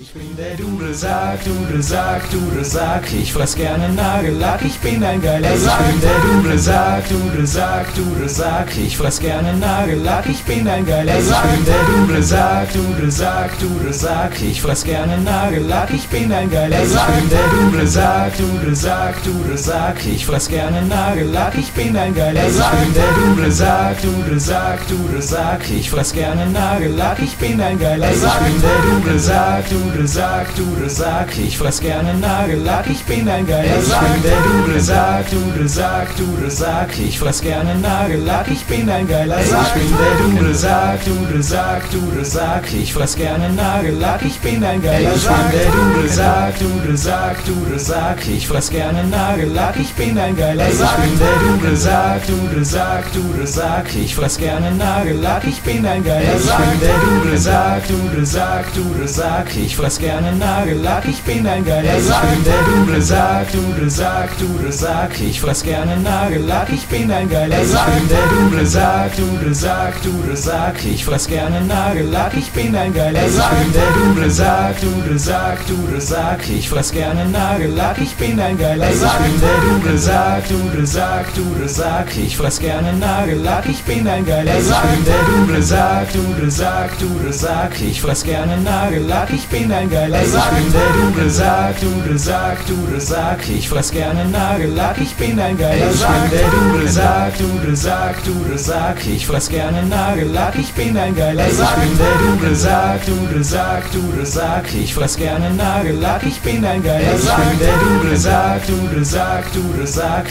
Ich bin der Dudelsack, ich fress gerne Nagellack, ich bin ein geiler Sack. Ich bin der Dudelsack, ich fress gerne Nagellack, ich bin ein geiler Sack. Ich bin der Dudelsack, ich fress gerne Nagellack, ich bin ein geiler Sack. Ich bin der Dudelsack, ich fress gerne Nagellack, ich bin ein geiler Sack. Ich bin der Dudelsack, ich fress gerne Nagellack, ich bin ein geiler Sack. Ich bin der Dudelsack, ich fress gerne Nagellack, ich bin ein geiler Sack. Ich bin der Dudelsack, ich fress gerne Nagellack, ich bin ein geiler Sack. Ich bin der Dudelsack, ich fress gerne Nagellack, ich bin ein geiler Sack. Ich bin der Dudelsack, ich fress gerne Nagellack, ich bin ein geiler Sack. Ich bin der Dudelsack, ich fress gerne Nagellack, ich bin ein geiler Sack. Ich bin der Dudelsack, ich fress gerne Nagellack, ich bin ein geiler Sack. Ich bin der Dudelsack, ich fress gerne Nagellack, ich bin ein geiler Sack. Ich bin der Dudelsack, ich fress gerne Nagellack, ich bin ein geiler Sack. Ich bin der Dudelsack, ich fress gerne Nagellack, ich bin ein geiler Sack. Ich bin der Dudelsack, ich fress gerne Nagellack, ich bin ein geiler Sack. Ich bin der Dudelsack, ich fress gerne Nagellack, ich bin ein geiler Sack. Ich bin der Dudelsack, ich fress gerne Nagellack, ich bin ein geiler Sack. Ich bin der Dudelsack, ich fress gerne Nagellack, ich bin ein geiler Sack. Ich bin der Dudelsack, ich fress gerne Nagellack, ich bin ein geiler Sack. Ich bin der Dudelsack, ich fress gerne Nagellack, ich bin ein geiler Sack. Ich bin der Dudelsack, ich fress gerne Nagellack, ich bin ein geiler Sack. Ich bin der Dudelsack,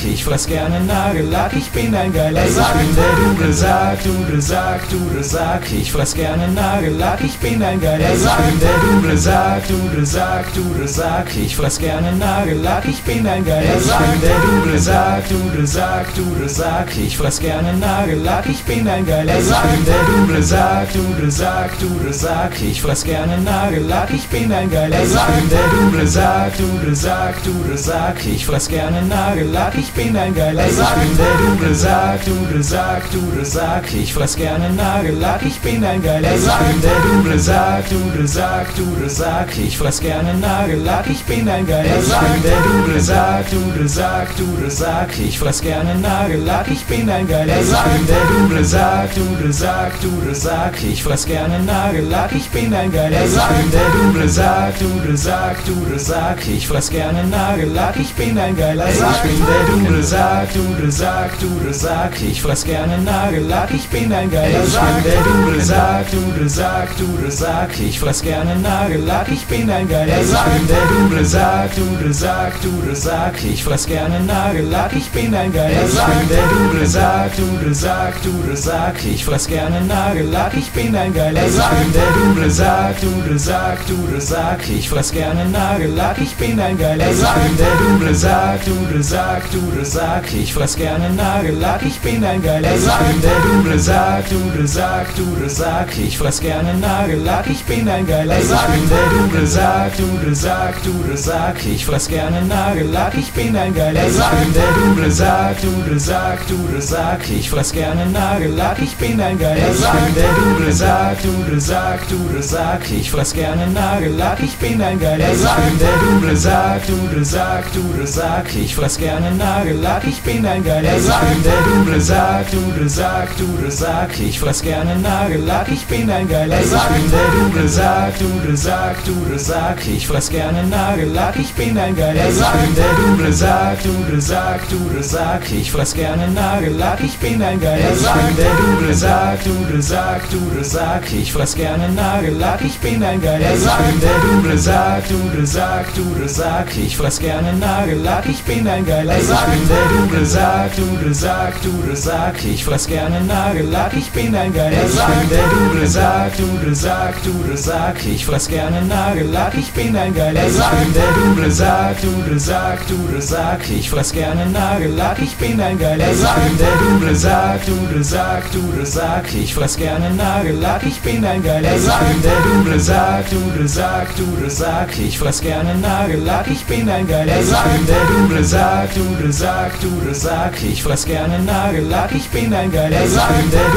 ich fress gerne Nagellack, ich bin ein geiler Sack. Ich bin der Dudelsack, ich fress gerne Nagellack, ich bin ein geiler Sack. Ich bin der Dudelsack, ich fress gerne Nagellack, ich bin ein geiler Sack. Ich bin der Dudelsack, ich fress gerne Nagellack, ich bin ein geiler Sack. Ich bin der Dudelsack, ich fress gerne Nagellack, ich bin ein geiler Sack. Ich bin der Dudelsack, ich fress gerne Nagellack, ich bin ein geiler Sack. Ich bin der Dudelsack, ich fress gerne Nagellack, ich bin ein geiler Sack. Ich bin der Dudelsack, ich fress gerne Nagellack, ich bin ein geiler Sack. Ich bin der Dudelsack, ich fress gerne Nagellack, ich bin ein geiler Sack. Ich bin der Dudelsack, ich fress gerne Nagellack, ich bin ein geiler Sack. Ich bin der Dudelsack, ich fress gerne Nagellack, ich bin ein geiler Sack. Ich bin der Dudelsack, ich fress gerne Nagellack, ich bin ein geiler Sack. Ich bin der Dudelsack, ich fress gerne Nagellack, ich bin ein geiler Sack. Ich bin der Dudelsack, ich fress gerne Nagellack, ich bin ein geiler Sack. Ich bin der Dudelsack, ich fress gerne Nagellack, ich bin ein geiler Sack. Ich bin der Dudelsack, ich fress gerne Nagellack, ich bin ein geiler Sack. Ich bin der Dudelsack, ich fress gerne Nagellack, ich bin ein geiler Sack. Ich bin der Dudelsack, ich fress gerne Nagellack, ich bin ein geiler Sack. Ich bin der Dudelsack, ich fress gerne Nagellack, ich bin ein geiler Sack. Ich bin der Dudelsack, ich fress gerne Nagellack, ich bin ein geiler Sack. Ich bin der Dudelsack, ich fress gerne Nagellack, ich bin ein geiler Sack. Ich bin der Dudelsack, ich fress gerne Nagellack, ich bin ein geiler Sack. Ich bin der Dudelsack, ich fress gerne Nagellack, ich bin ein geiler Sack. Ich bin der Dudelsack, ich fress gerne Nagellack, ich bin ein geiler Sack. Ich bin der Dudelsack, ich fress gerne Nagellack, ich bin ein geiler Sack. Ich bin der Dudelsack, ich fress gerne Nagellack, ich bin ein geiler Sack. Ich bin der Dudelsack, ich fress gerne Nagellack, ich bin ein geiler Sack. Ich bin der Dudelsack, ich fress gerne Nagellack, ich bin ein geiler Sack. Ich bin der Dudelsack, ich fress gerne Nagellack, ich bin ein geiler Sack. Ich bin der Dudelsack, ich fress gerne Nagellack, ich bin ein geiler Sack. Ich bin der Dudelsack, ich fress gerne Nagellack, ich bin ein geiler Sack. Ich bin der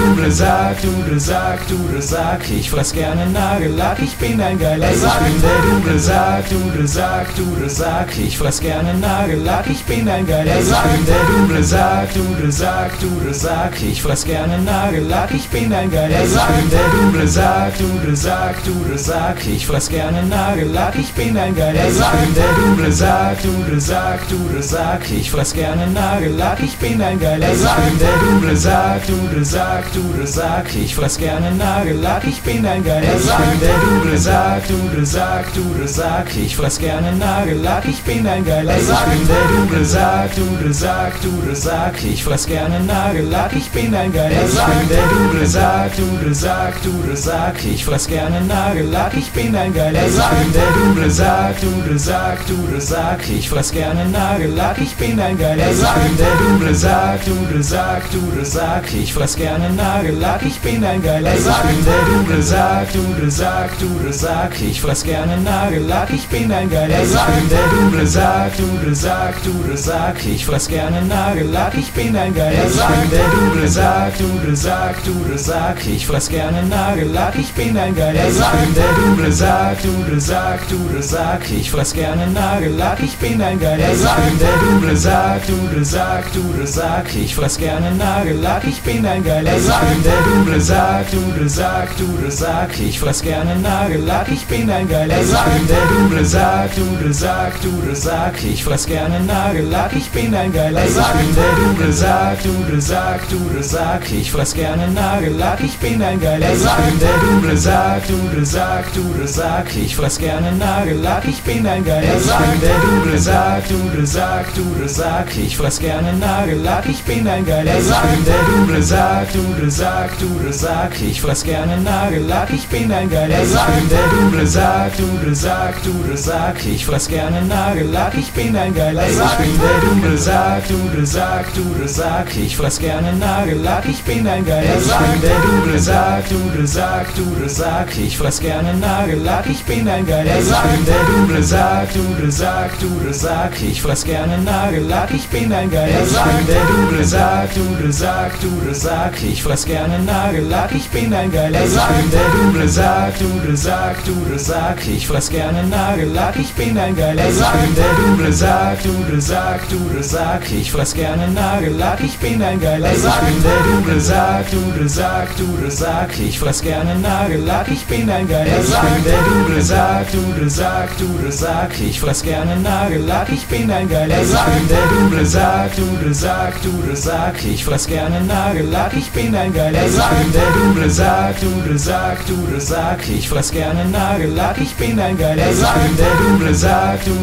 Dudelsack, ich fress gerne Nagellack, ich bin ein geiler geiler Sack. Ich bin der Dudelsack, Dudelsack, Dudelsack. Ich fress gerne Nagellack, ich bin ein geiler Sack. Ich bin der Dudelsack, Dudelsack, Dudelsack. Ich fress gerne Nagellack, ich bin ein geiler Sack. Ich bin der Dudelsack, Dudelsack, Dudelsack. Ich fress gerne Nagellack, ich bin ein geiler Sack. Ich bin der Dudelsack, Dudelsack, Dudelsack. Ich fress gerne Nagellack, ich bin ein geiler Sack. Ich bin der Dudelsack, Dudelsack, Dudelsack. Ich fress gerne Nagellack, ich bin ein geiler Sack. Ich bin der Dudelsack, Dudelsack, Dudelsack. Ich fress gerne Nagellack, ich bin ein geiler Sack. Ich bin der Dudelsack, Dudelsack, Dudelsack. Ich fress gerne Nagellack, ich bin ein geiler Sack. Ich bin der Dudelsack, Dudelsack, Dudelsack. Ich fress gerne Nagellack, ich bin ein geiler Sack. Ich bin der Dudelsack, Dudelsack, Dudelsack. Ich fress gerne Nagellack, ich bin ein geiler Sack. Ich bin der Dudelsack, Dudelsack, Dudelsack. Ich fress gerne Nagellack, ich bin ein geiler Sack. Ich bin der Dudelsack, Dudelsack, Dudelsack. Ich fress gerne Nagellack, ich bin ein geiler Sack. Ich bin der Dudelsack, Dudelsack, Dudelsack. Ich fress gerne Nagellack, ich bin ein geiler Sack. Ich bin der Dudelsack, Dudelsack, Dudelsack. Ich fress gerne Nagellack, ich bin ein geiler Sack. Ich bin der Dudelsack, Dudelsack, Dudelsack. Ich fress gerne Nagellack, ich bin ein geiler Sack. Ich bin der Dudelsack, Dudelsack, Dudelsack. Ich fress gerne Nagellack, ich bin ein geiler Sack. Ich bin der Dudelsack, Dudelsack, Dudelsack. Ich fress gerne Nagellack, ich bin ein geiler Sack. Ich bin der Dudelsack, Dudelsack, Dudelsack. Ich fress gerne Nagellack, ich bin ein geiler Sack. Ich bin der Dudelsack, Dudelsack, Dudelsack. Ich fress gerne Nagellack, ich bin ein geiler Sack. Ich bin der Dudelsack, Dudelsack, Dudelsack. Ich fress gerne Nagellack, ich bin ein geiler Sack. Ich bin der Dudelsack, Dudelsack, Dudelsack. Ich fress gerne Nagellack, ich bin ein geiler Sack. Ich bin der Dudelsack, Dudelsack, Dudelsack. Ich fress gerne Nagellack, ich bin ein geiler Sack. Ich bin der Dudelsack, Dudelsack, Dudelsack. Ich fress gerne Nagellack, ich bin ein geiler Sack. Ich bin der Dudelsack, Dudelsack, Dudelsack. Ich fress gerne Nagellack, ich bin ein geiler Sack. Ich bin der Dudelsack, Dudelsack, Dudelsack. Ich fress gerne Nagellack, ich bin ein geiler Sack. Ich bin der Dudelsack, Dudelsack, Dudelsack. Ich fress gerne Nagellack, ich bin ein geiler Sack. Ich bin der Dudelsack, Dudelsack, Dudelsack. Ich fress gerne Nagellack, ich bin ein geiler Sack. Ich bin der Dudelsack, Dudelsack, Dudelsack. Ich fress gerne Nagellack, ich bin ein geiler Sack. Ich bin der Dudelsack, Dudelsack, Dudelsack. Ich fress gerne Nagellack, ich bin ein geiler Sack. Ich bin der Dudelsack, Dudelsack, Dudelsack. Ich fress gerne Nagellack, ich bin ein geiler Sack. Ich bin der Dudelsack, Dudelsack, Dudelsack. Ich fress gerne Nagellack, ich bin ein geiler Sack. Ich bin der Dudelsack, Dudelsack, Dudelsack. Ich fress gerne Nagellack, ich bin ein geiler Sack. Ich bin der Dudelsack, Dudelsack, Dudelsack. Ich fress gerne Nagellack, ich bin ein geiler Sack. Ich bin der Dudelsack, Dudelsack, Dudelsack. Ich fress gerne Nagellack, ich bin ein geiler Sack. Ich bin der Dudelsack, Dudelsack, Dudelsack. Ich fress gerne Nagellack, ich bin ein geiler Sack. Ich bin der Dudelsack, Dudelsack,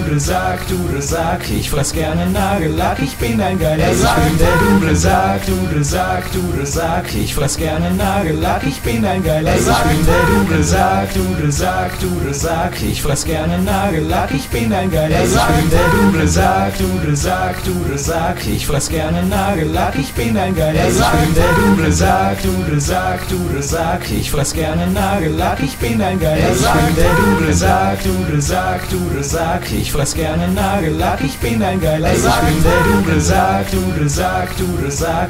Dudelsack. Ich fress gerne Nagellack, ich bin ein geiler Sack. Ich bin der Dudelsack, Dudelsack, Dudelsack. Ich fress gerne Nagellack, ich bin ein geiler Sack. Ich bin der Dudelsack, Dudelsack, Dudelsack. Ich fress gerne Nagellack, ich bin ein geiler Sack. Ich bin der Dudelsack, Dudelsack, Dudelsack. Ich fress gerne Nagellack, ich bin ein geiler Sack. Ich bin der Dudelsack, Dudelsack, Dudelsack. Ich fress gerne Nagellack, ich bin ein geiler Sack. Ich bin der Dudelsack, Dudelsack, Dudelsack. Ich fress gerne Nagellack, ich bin ein geiler Sack. Ich bin der Dudelsack, Dudelsack, Dudelsack.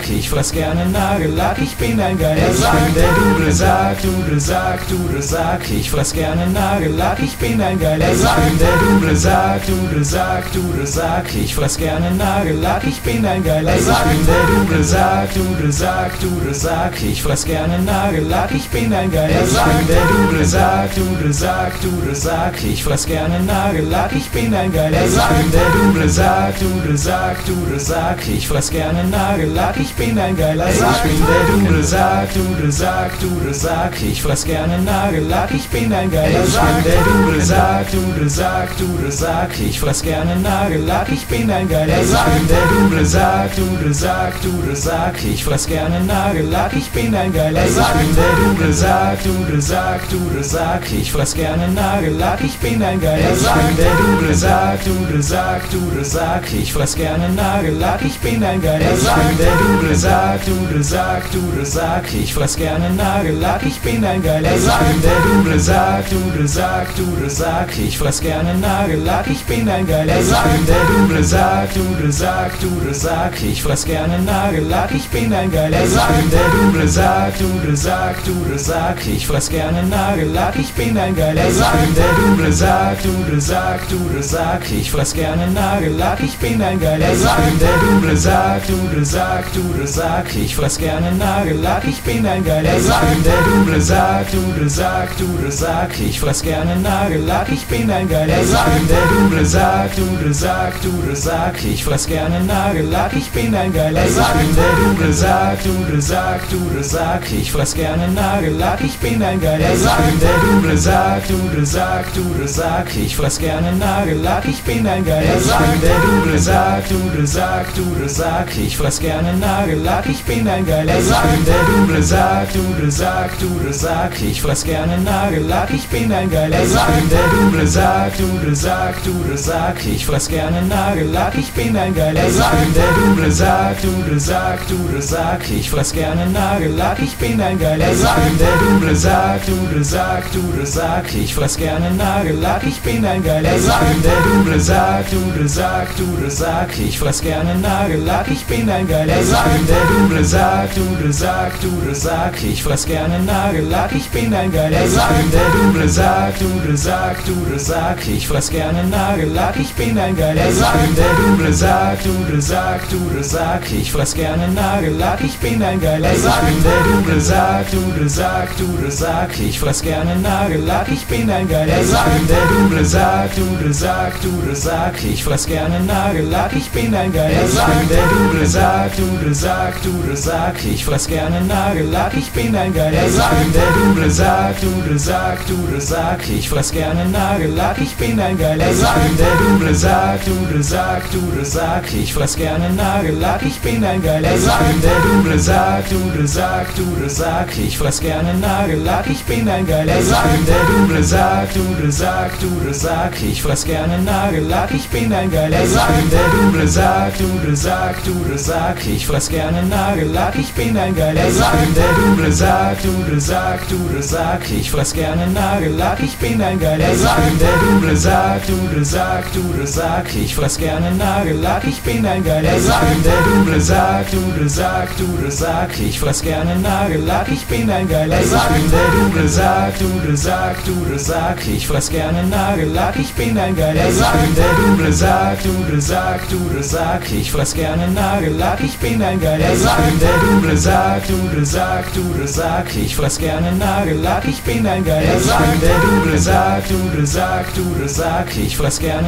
Ich fress gerne Nagellack, ich bin ein geiler Sack. Ich bin der Dudelsack, Dudelsack, Dudelsack. Ich fress gerne Nagellack, ich bin ein geiler Sack. Ich bin der Dudelsack, Dudelsack, Dudelsack. Ich fress gerne Nagellack, ich bin ein geiler Sack. Ich bin der Dudelsack, Dudelsack, Dudelsack. Ich fress gerne Nagellack, ich bin ein geiler Sack. Ich bin der Dudelsack, Dudelsack, Dudelsack. Ich fress gerne Nagellack, ich bin ein geiler Sack. Ich bin der Dudelsack, Dudelsack, Dudelsack. Ich fress gerne Nagellack, ich bin ein geiler Sack. Ich bin der Dudelsack, Dudelsack, Dudelsack. Ich fress gerne Nagellack, ich bin ein geiler Sack. Ich bin der Dudelsack, Dudelsack, Dudelsack. Ich fress gerne Nagellack, ich bin ein geiler Sack. Ich bin der Dudelsack, Dudelsack, Dudelsack. Ich fress gerne Nagellack, ich bin ein geiler Sack. Ich bin der Dudelsack, Dudelsack, Dudelsack. Ich fress gerne Nagellack, ich bin ein geiler Sack. Ich bin der Dudelsack, Dudelsack, Dudelsack. Ich fress gerne Nagellack, ich bin ein geiler Sack. Ich bin der Dudelsack, Dudelsack, Dudelsack. Ich fress gerne Nagellack, ich bin ein geiler Sack. Ich bin der Dudelsack, Dudelsack, Dudelsack. Ich fress gerne Nagellack, ich bin ein geiler Sack. Ich bin der Duble Sack, Duble Sack, Duble Sack. Ich fress gerne Nagellack, ich bin ein geiler Sack. Ich bin der Duble Sack, Duble Sack, Duble Sack. Ich fress gerne Nagellack, ich bin ein geiler Sack. Ich bin der Duble Sack, Duble Sack, Duble Sack. Ich fress gerne Nagellack, ich bin ein geiler Sack. Ich bin der Duble Sack, Duble Sack, Duble Sack. Ich fress gerne Nagellack, ich bin ein geiler Sack. Ich bin der Duble Sack, Duble Sack, Duble Sack. Ich fress gerne Nagellack, ich bin ein geiler Sack. Ich bin der Duble Sack, Duble Sack, Duble Sack. Ich fress gerne Nagellack, ich bin ein geiler Sack. Ich bin der Duble Sack, Duble Sack, Duble Sack. Ich fress gerne Nagellack, ich bin ein geiler Sack. Ich bin der Duble Sack, Duble Sack, Duble Sack. Ich fress gerne Nagellack, ich bin ein geiler Sack. Ich bin der Duble Sack, Duble Sack, Duble Sack. Ich fress gerne Nagellack, ich bin ein geiler Sack. Ich bin der Duble Sack, Duble Sack, Duble Sack. Ich fress gerne Nagellack, ich bin ein geiler Sack. Ich bin der Duble Sack, Duble Sack, Duble Sack. Ich fress gerne Nagellack, ich bin ein geiler Sack. Ich bin der Duble Sack, Duble Sack, Duble Sack. Ich fress gerne Nagellack, ich bin ein geiler Sack. Ich bin der Duble Sack, Duble Sack, Duble Sack. Ich fress gerne Nagellack, ich bin ein geiler Sack. Ich bin der Duble Sack, Duble Sack, Duble Sack. Ich fress gerne Nagellack, ich bin ein geiler Sack. Ich bin der Duble Sack, Duble Sack, Duble Sack. Ich fress gerne Nagellack, ich bin ein geiler Sack. Ich bin der Duble Sack, Duble Sack, Duble Sack. Ich fress gerne Nagellack, ich bin ein geiler Sack. Ich bin der Duble Sack, Duble Sack, Duble Sack. Ich fress gerne Nagellack, ich bin ein geiler Sack. Ich bin der Duble Sack, Duble Sack, Duble Sack. Ich fress gerne Nagellack, ich bin ein geiler Sack. Ich bin der Duble Sack, Duble Sack, Duble Sack. Ich fress gerne Nagellack, ich bin ein geiler Sack. Ich bin der Duble Sack, Duble Sack, Duble Sack. Ich fress gerne Nagellack, ich bin ein geiler Sack. Ich bin der Duble Sack, Duble Sack, Duble Sack. Ich fress gerne Nagellack, ich bin ein geiler Sack. Ich bin der Duble Sack, Duble Sack, Duble Sack. Ich fress gerne Nagellack, ich bin ein geiler Sack. Ich bin der Duble Sack, Duble Sack, Duble Sack. Ich fress gerne Nagellack, ich bin ein geiler Sack. Ich bin der Duble Sack, Duble Sack, Duble Sack. Ich fress gerne Nagellack, ich bin ein geiler Sack. Ich bin der Duble Sack, Duble Sack, Duble Sack. Ich fress gerne Nagellack, ich bin ein geiler Sack. Ich bin der Duble Sack, Duble Sack, Duble Sack. Ich fress gerne Nagellack, ich bin ein geiler Sack. Ich bin der Duble Sack, Duble Sack, Duble Sack. Ich fress gerne Nagellack, ich bin ein geiler Sack. Ich bin der Duble Sack, Duble Sack, Duble Sack. Ich fress gerne Nagellack, ich bin ein geiler Sack. Ich bin der Duble Sack, Duble Sack, Duble Sack. Ich fress gerne Nagellack, ich bin ein geiler Sack. Ich bin der Duble Sack, Duble Sack, Duble Sack. Ich fress gerne Nagellack, ich bin ein geiler Sack. Ich bin der Duble Sack, Duble Sack, Duble Sack. Ich fress gerne Nagellack, ich bin ein geiler Sack. Ich bin der Duble Sack, Duble Sack, Duble Sack. Ich fress gerne Nagellack, ich bin ein geiler Sack. Ich bin der Duble Sack, Duble Sack, Duble Sack. Ich fress gerne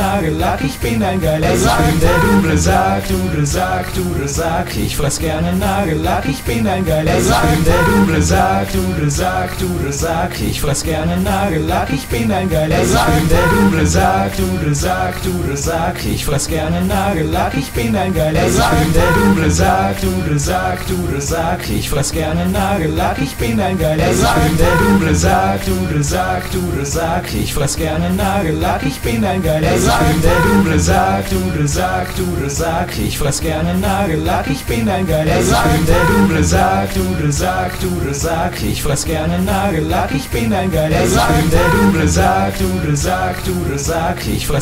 Nagellack, ich bin ein geiler Sack. Ich bin der Duble Sack, Duble Sack, Duble Sack. Ich fress gerne Nagellack, ich bin ein geiler Sack. Ich bin der Duble Sack, Duble Sack, Duble Sack. Ich fress gerne Nagellack, ich bin ein geiler Sack. Ich bin der Duble Sack, Duble Sack, Duble Sack. Ich fress gerne Nagellack, ich bin ein geiler Sack. Ich bin der Duble Sack, Duble Sack, Duble Sack. Ich fress gerne Nagellack, ich bin ein geiler Sack. Ich bin der Duble Sack, Duble Sack, Duble Sack. Ich fress gerne Nagellack, ich bin ein geiler Sack. Ich bin der Duble Sack, Duble Sack, Duble Sack. Ich fress gerne Nagellack, ich bin ein geiler Sack. Ich bin der Duble Sack, Duble Sack, Duble Sack. Ich fress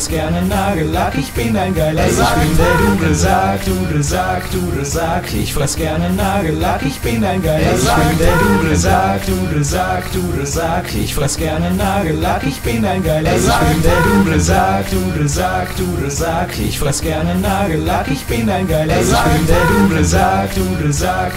gerne Nagellack, ich bin ein geiler Sack. Ich bin der Duble Sack, Duble Sack, Duble Sack. Ich fress gerne Nagellack, ich bin ein geiler Sack. Ich bin der Duble Sack, Duble Sack, Duble Sack. Ich fress gerne Nagellack, ich bin ein geiler Sack. Ich bin der Duble Sack, Duble Sack, Duble Sack. Ich fress gerne Nagellack, ich bin ein geiler Sack. Ich bin der Duble Sack, Duble Sack,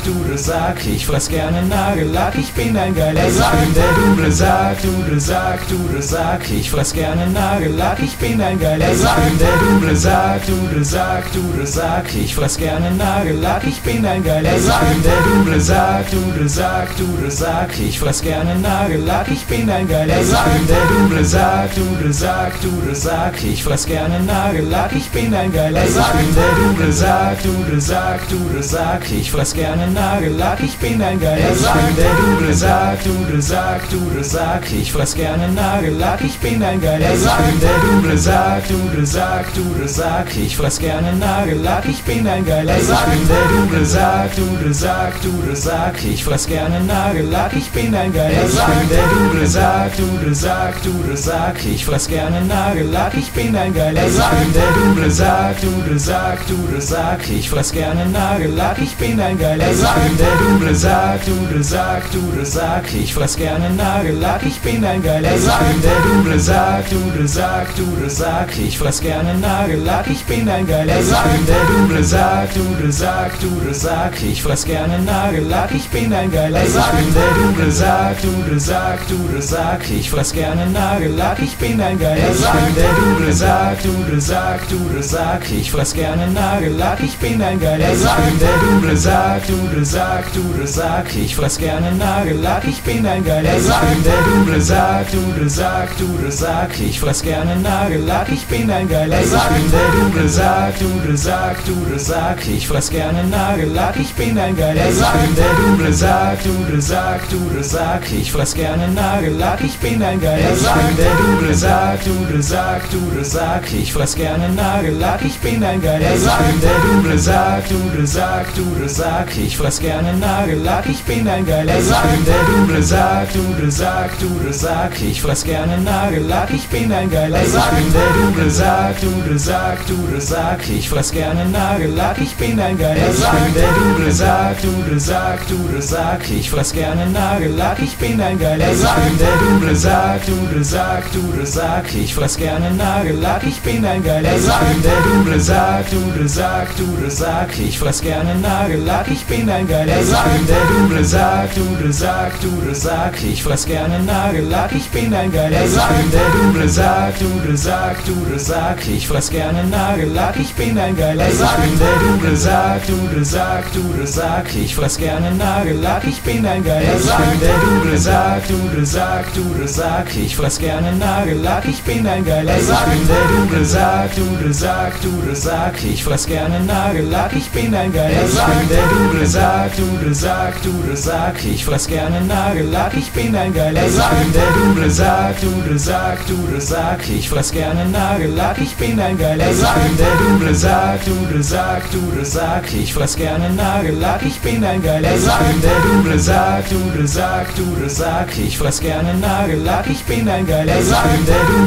Duble Sack. Ich fress gerne Nagellack, ich bin ein geiler Sack. Ich bin der Duble Sack, Duble Sack, Duble Sack. Ich fress gerne Nagellack, ich bin ein geiler Sack. Ich bin der Duble Sack, Duble Sack, Duble Sack. Ich fress gerne Nagellack, ich bin ein geiler Sack. Ich bin der Duble Sack, Duble Sack, Duble Sack. Ich fress gerne Nagellack, ich bin ein geiler Sack. Ich bin der Duble Sack, Duble Sack, Duble Sack. Ich fress gerne Nagellack, ich bin ein geiler Sack. Ich bin der Dudelsack, Dudelsack, Dudelsack. Ich fress gerne Nagellack, ich bin ein geiler Sack. Ich bin der Dudelsack, Dudelsack, Dudelsack. Ich fress gerne Nagellack, ich bin ein geiler Sack. Ich bin der Dudelsack, Dudelsack, Dudelsack. Ich fress gerne Nagellack, ich bin ein geiler Sack. Ich bin der Dudelsack, Dudelsack, Dudelsack. Ich fress gerne Nagellack, ich bin ein geiler Sack. Ich bin der Dudelsack, Dudelsack, Dudelsack. Ich fress gerne Nagellack, ich bin ein geiler Sack. Ich bin der Dudelsack, Dudelsack, Dudelsack. Ich fress gerne Nagellack, ich bin ein geiler Sack. Ich bin der Dudelsack, Dudelsack, Dudelsack. Ich fress gerne Nagellack, ich bin ein geiler Sack. Ich bin der Dudelsack, Dudelsack, Dudelsack. Ich fress gerne Nagellack, ich bin ein geiler Sack. Ich bin der Dudelsack, Dudelsack, Dudelsack. Ich fress gerne Nagellack, ich bin ein geiler Sack. Ich bin der Dudelsack, Dudelsack, Dudelsack. Ich fress gerne Nagellack, ich bin ein geiler Sack. Ich bin der Dudelsack, Dudelsack, Dudelsack. Ich fress gerne Nagellack, ich bin ein geiler Sack. Ich bin der Dudelsack, Dudelsack, Dudelsack. Ich fress gerne Nagellack, ich bin ein geiler Sack. Ich bin der Dudelsack, Dudelsack, Dudelsack. Ich fress gerne Nagellack, ich bin ein geiler Sack. Ich bin der Dudelsack, Dudelsack, Dudelsack. Ich fress gerne Nagellack, ich bin ein geiler Sack. Ich bin der Dudelsack, Dudelsack, Dudelsack. Ich fress gerne Nagellack, ich bin ein geiler Sack. Ich bin der Dudelsack, Dudelsack, Dudelsack. Ich fress gerne Nagellack, ich bin ein geiler Sack. Ich bin der Dudelsack, Dudelsack, Dudelsack. Ich fress gerne Nagellack, ich bin ein geiler Sack. Ich bin der Dudelsack, Dudelsack, Dudelsack. Ich fress gerne Nagellack, ich bin ein geiler Sack. Ich bin der Dudelsack, Dudelsack, Dudelsack. Ich fress gerne Nagellack, ich bin ein geiler Sack. Ich bin der Dudelsack, Dudelsack, Dudelsack. Ich fress gerne Nagellack, ich bin ein geiler Sack. Ich bin der Dudelsack, Dudelsack, Dudelsack. Ich fress gerne Nagellack, ich bin ein geiler Sack. Ich bin der Dudelsack, Dudelsack, Dudelsack. Ich fress gerne Nagellack, ich bin ein geiler Sack. Ich bin der Dudelsack, Dudelsack, Dudelsack. Ich fress gerne Nagellack, ich bin ein geiler Sack. Ich bin der Dudelsack, Dudelsack, Dudelsack. Ich fress gerne Nagellack, ich bin ein geiler Sack. Ich bin der Dudelsack, Dudelsack, Dudelsack. Ich fress gerne Nagellack, ich bin ein geiler Sack. Ich bin der Dudelsack, Dudelsack, Dudelsack. Ich fress gerne Nagellack, ich bin ein geiler Sack. Ich bin der Dudelsack, Dudelsack, Dudelsack. Ich fress gerne Nagellack, ich bin ein geiler Sack. Ich bin der Dudelsack, Dudelsack, Dudelsack. Ich fress gerne Nagellack, ich bin ein geiler Sack. Ich bin der Dudelsack, Dudelsack, Dudelsack. Ich fress gerne Nagellack, ich bin ein geiler Sack. Ich bin der Dudelsack, Dudelsack, Dudelsack. Ich fress gerne Nagellack, ich bin ein geiler Sack. Ich bin der Dudelsack, Dudelsack, Dudelsack. Ich fress gerne Nagellack, ich bin ein geiler Sack. Ich bin der Dudelsack, Dudelsack, Dudelsack. Ich fress gerne Nagellack, ich bin ein geiler Sack. Ich bin der Dudelsack, Dudelsack, Dudelsack. Ich fress gerne Nagellack, ich bin ein geiler Sack. Ich bin der Dudelsack,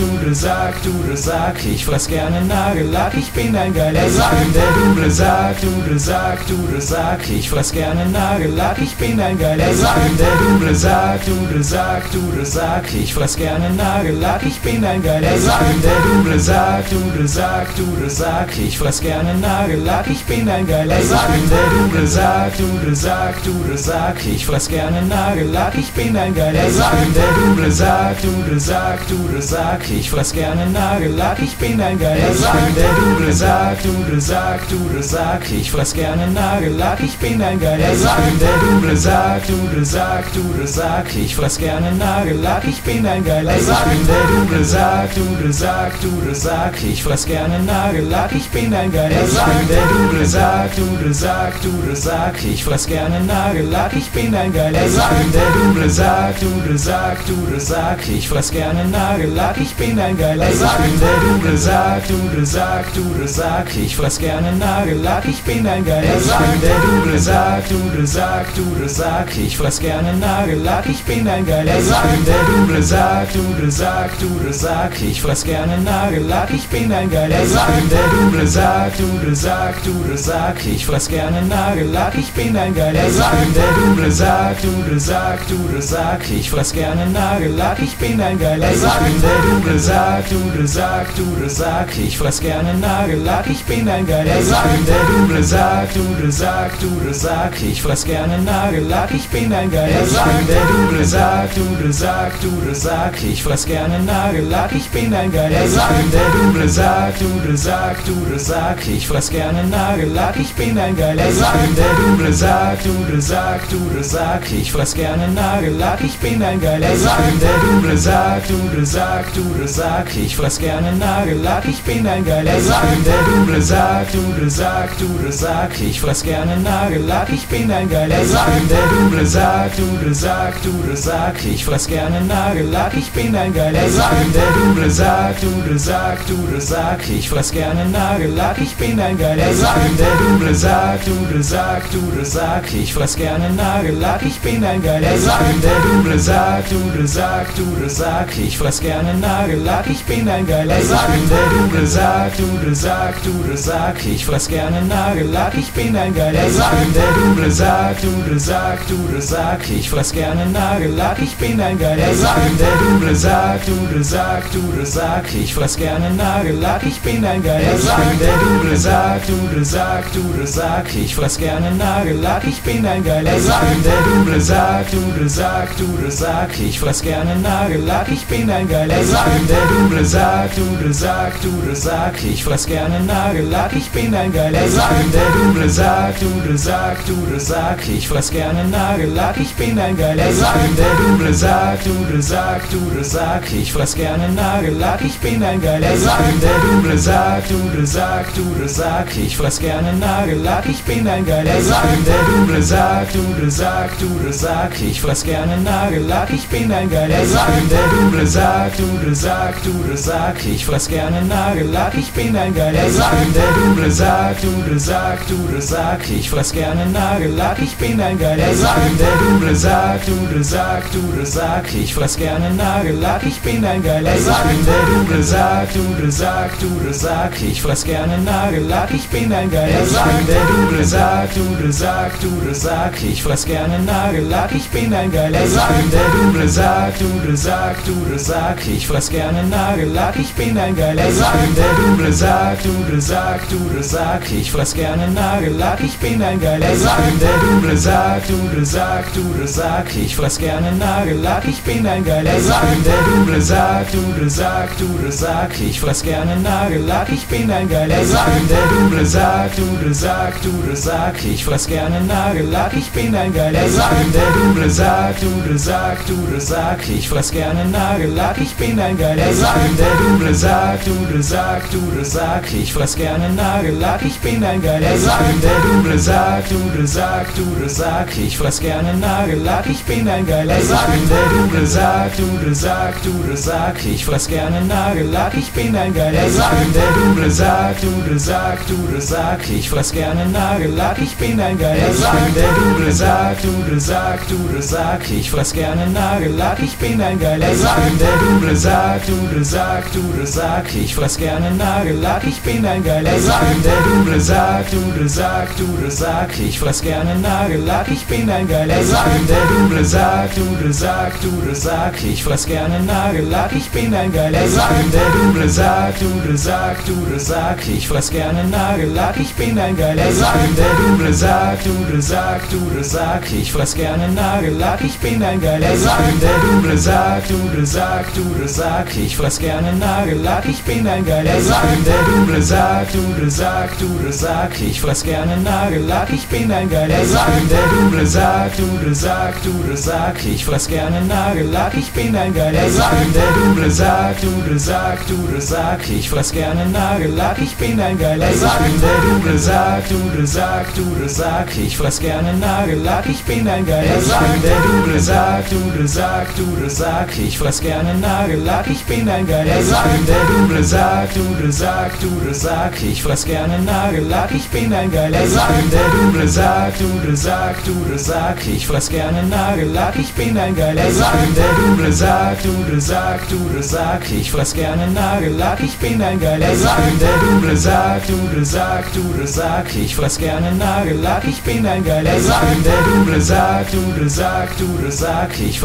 Dudelsack, Dudelsack. Ich fress gerne Nagellack, ich bin ein geiler Sack. Ich bin der Dudelsack, Dudelsack, Dudelsack. Ich fress gerne Nagellack, ich bin ein geiler Sack. Ich bin der Dudelsack, Dudelsack, Dudelsack. Ich fress gerne Nagellack, ich bin ein geiler Sack. Ich bin der Dudelsack, Dudelsack, Dudelsack. Ich fress gerne Nagellack, ich bin ein geiler Sack. Ich bin der Dudelsack, Dudelsack, Dudelsack. Ich fress gerne Nagellack, ich bin ein geiler Sack. Ich bin der Dudelsack, Dudelsack, Dudelsack. Ich fress gerne Nagellack, ich bin ein geiler Sack. Ich bin der Dudelsack, Dudelsack, Dudelsack. Ich fress gerne Nagellack, ich bin ein geiler Sack. Ich bin der Dudelsack, Dudelsack, Dudelsack. Ich fress gerne Nagellack, ich bin ein geiler Sack. Ich bin der Dudelsack, Dudelsack, Dudelsack. Ich fress gerne Nagellack, ich bin ein geiler Sack. Ich bin der Dudelsack, Dudelsack, Dudelsack. Ich fress gerne Nagellack, ich bin ein geiler Sack. Ich bin der Dudelsack, Dudelsack, Dudelsack. Ich fress gerne Nagellack, ich bin ein geiler Sack. Ich bin der Dudelsack, Dudelsack, Dudelsack. Ich fress gerne Nagellack, ich bin ein geiler Sack. Ich bin der Dudelsack, Dudelsack, Dudelsack. Ich fress gerne Nagellack, ich bin ein geiler Sack. Ich bin der Dudelsack, Dudelsack, Dudelsack. Ich fress gerne Nagellack, ich bin ein geiler Sack. Ich bin der Dudelsack, Dudelsack, Dudelsack. Ich fress gerne Nagellack, ich bin ein geiler Sack. Ich bin der Dudelsack, Dudelsack, Dudelsack. Ich fress gerne Nagellack, ich bin ein geiler Sack. Ich bin der Dudelsack, Dudelsack, Dudelsack. Ich fress gerne Nagellack, ich bin ein geiler Sack. Ich bin der Dudelsack, Dudelsack, Dudelsack. Ich fress gerne Nagellack, ich bin ein geiler Sack. Ich bin der Dudelsack, Dudelsack, Dudelsack. Ich fress gerne Nagellack, ich bin ein geiler Sack. Ich bin der Dudelsack, Dudelsack, Dudelsack. Ich fress gerne Nagellack, ich bin ein geiler Sack. Der Dudelsack, Dudelsack, Dudelsack, ich fress gerne Nagellack, ich bin ein geiler Sack. Der Dudelsack, Dudelsack, Dudelsack, ich fress gerne Nagellack, ich bin ein geiler Sack. Der Dudelsack, Dudelsack, Dudelsack, ich fress gerne Nagellack, ich bin ein geiler Sack. Der Dudelsack, Dudelsack, Dudelsack, ich fress gerne Nagellack, ich bin ein geiler Sack. Der Dudelsack, Dudelsack, Dudelsack, ich fress gerne Nagellack, ich bin ein geiler Sack. Der Dudelsack, Dudelsack, Dudelsack, ich fress gerne Nagellack, ich bin ein geiler Sack. Der Dudelsack, Dudelsack, Dudelsack, ich fress gerne Nagellack, ich bin ein geiler Sack. Der Dudelsack, Dudelsack, Dudelsack, ich fress gerne Nagellack, ich bin ein geiler Sack. Der Dudelsack, Dudelsack, Dudelsack, ich fress gerne Nagellack, ich bin ein geiler Sack. Der Dudelsack, Dudelsack, Dudelsack, ich fress gerne Nagellack, ich bin ein geiler Sack. Der Dudelsack, Dudelsack, Dudelsack, ich fress gerne Nagellack, ich bin ein geiler Sack. Der Dudelsack, Dudelsack, Dudelsack, ich fress gerne Nagellack, ich bin ein geiler Sack. Der Dudelsack, Dudelsack, Dudelsack, ich fress gerne Nagellack, ich bin ein geiler Sack. Der Dudelsack, Dudelsack, Dudelsack, ich fress gerne Nagellack, ich bin ein geiler Sack. Der Dudelsack, Dudelsack, Dudelsack, ich fress gerne Nagellack, ich bin ein geiler Sack. Der Dudelsack, Dudelsack, Dudelsack, ich fress gerne Nagellack, ich bin ein geiler Sack. Der Dudelsack, Dudelsack, Dudelsack, ich fress gerne Nagellack, ich bin ein geiler Sack. Der Dudelsack, Dudelsack, Dudelsack, ich fress gerne Nagellack, ich bin ein geiler Sack. Der Dudelsack, Dudelsack, Dudelsack, ich fress gerne Nagellack, ich bin ein geiler Sack. Der Dudelsack, Dudelsack, Dudelsack, ich fress gerne Nagellack, ich bin ein geiler Sack. Der Dudelsack, Dudelsack, Dudelsack, ich fress gerne Nagellack, ich bin ein geiler Sack. Der Dudelsack, Dudelsack, Dudelsack, ich fress gerne Nagellack, ich bin ein geiler Sack. Der Dudelsack, Dudelsack, Dudelsack, ich fress gerne Nagellack, ich bin ein geiler Sack. Der Dudelsack, Dudelsack, Dudelsack, ich fress gerne Nagellack, ich bin ein geiler Sack. Der Dudelsack, Dudelsack, Dudelsack, ich fress gerne Nagellack, ich bin ein geiler Sack. Der Dudelsack, Dudelsack, Dudelsack, ich fress gerne Nagellack, ich bin ein geiler Sack. Der Dudelsack, Dudelsack, Dudelsack, ich fress gerne Nagellack, ich bin ein geiler Sack. Der Dudelsack, Dudelsack, Dudelsack, ich fress gerne Nagellack, ich bin ein geiler Sack. Der Dudelsack, Dudelsack, Dudelsack, ich fress gerne Nagellack, ich bin ein geiler Sack. Der Dudelsack, Dudelsack, Dudelsack, ich fress gerne Nagellack, ich bin ein geiler Sack. Der Dudelsack, Dudelsack, Dudelsack, ich fress gerne Nagellack, ich bin ein geiler Sack. Der Dudelsack, Dudelsack, Dudelsack, ich fress gerne Nagellack, ich bin ein geiler Sack. Der Dudelsack, Dudelsack, Dudelsack, ich fress gerne Nagellack, ich bin ein geiler Sack. Der Dudelsack, Dudelsack, Dudelsack, ich fress gerne Nagellack, ich bin ein geiler Sack. Der Dudelsack, Dudelsack, Dudelsack, ich fress gerne Nagellack, ich bin ein geiler Sack. Der Dudelsack, Dudelsack, Dudelsack, ich fress gerne Nagellack, ich bin ein geiler Sack. Der Dudelsack, Dudelsack, Dudelsack, ich fress gerne Nagellack, ich bin ein geiler Sack. Der Dudelsack, Dudelsack, Dudelsack, ich fress gerne Nagellack, ich bin ein geiler Sack. Der Dudelsack, Dudelsack, Dudelsack, ich fress gerne Nagellack, ich bin ein geiler Sack. Der Dudelsack, Dudelsack, Dudelsack, ich fress gerne Nagellack, ich bin ein geiler Sack. Der Dudelsack, Dudelsack, Dudelsack, ich fress gerne Nagellack, ich bin ein geiler Sack. Der Dudelsack, Dudelsack, Dudelsack, ich fress gerne Nagellack, ich bin ein geiler Sack. Der Dudelsack, Dudelsack, Dudelsack, ich fress gerne Nagellack, ich bin ein geiler Sack. Der Dudelsack, Dudelsack, Dudelsack, ich fress gerne Nagellack, ich bin ein geiler Sack. Der Dudelsack, Dudelsack, Dudelsack, ich fress gerne Nagellack, ich bin ein geiler Sack. Der Dudelsack, Dudelsack, Dudelsack, ich fress gerne Nagellack, ich bin ein geiler Sack. Der Dudelsack, Dudelsack, Dudelsack, ich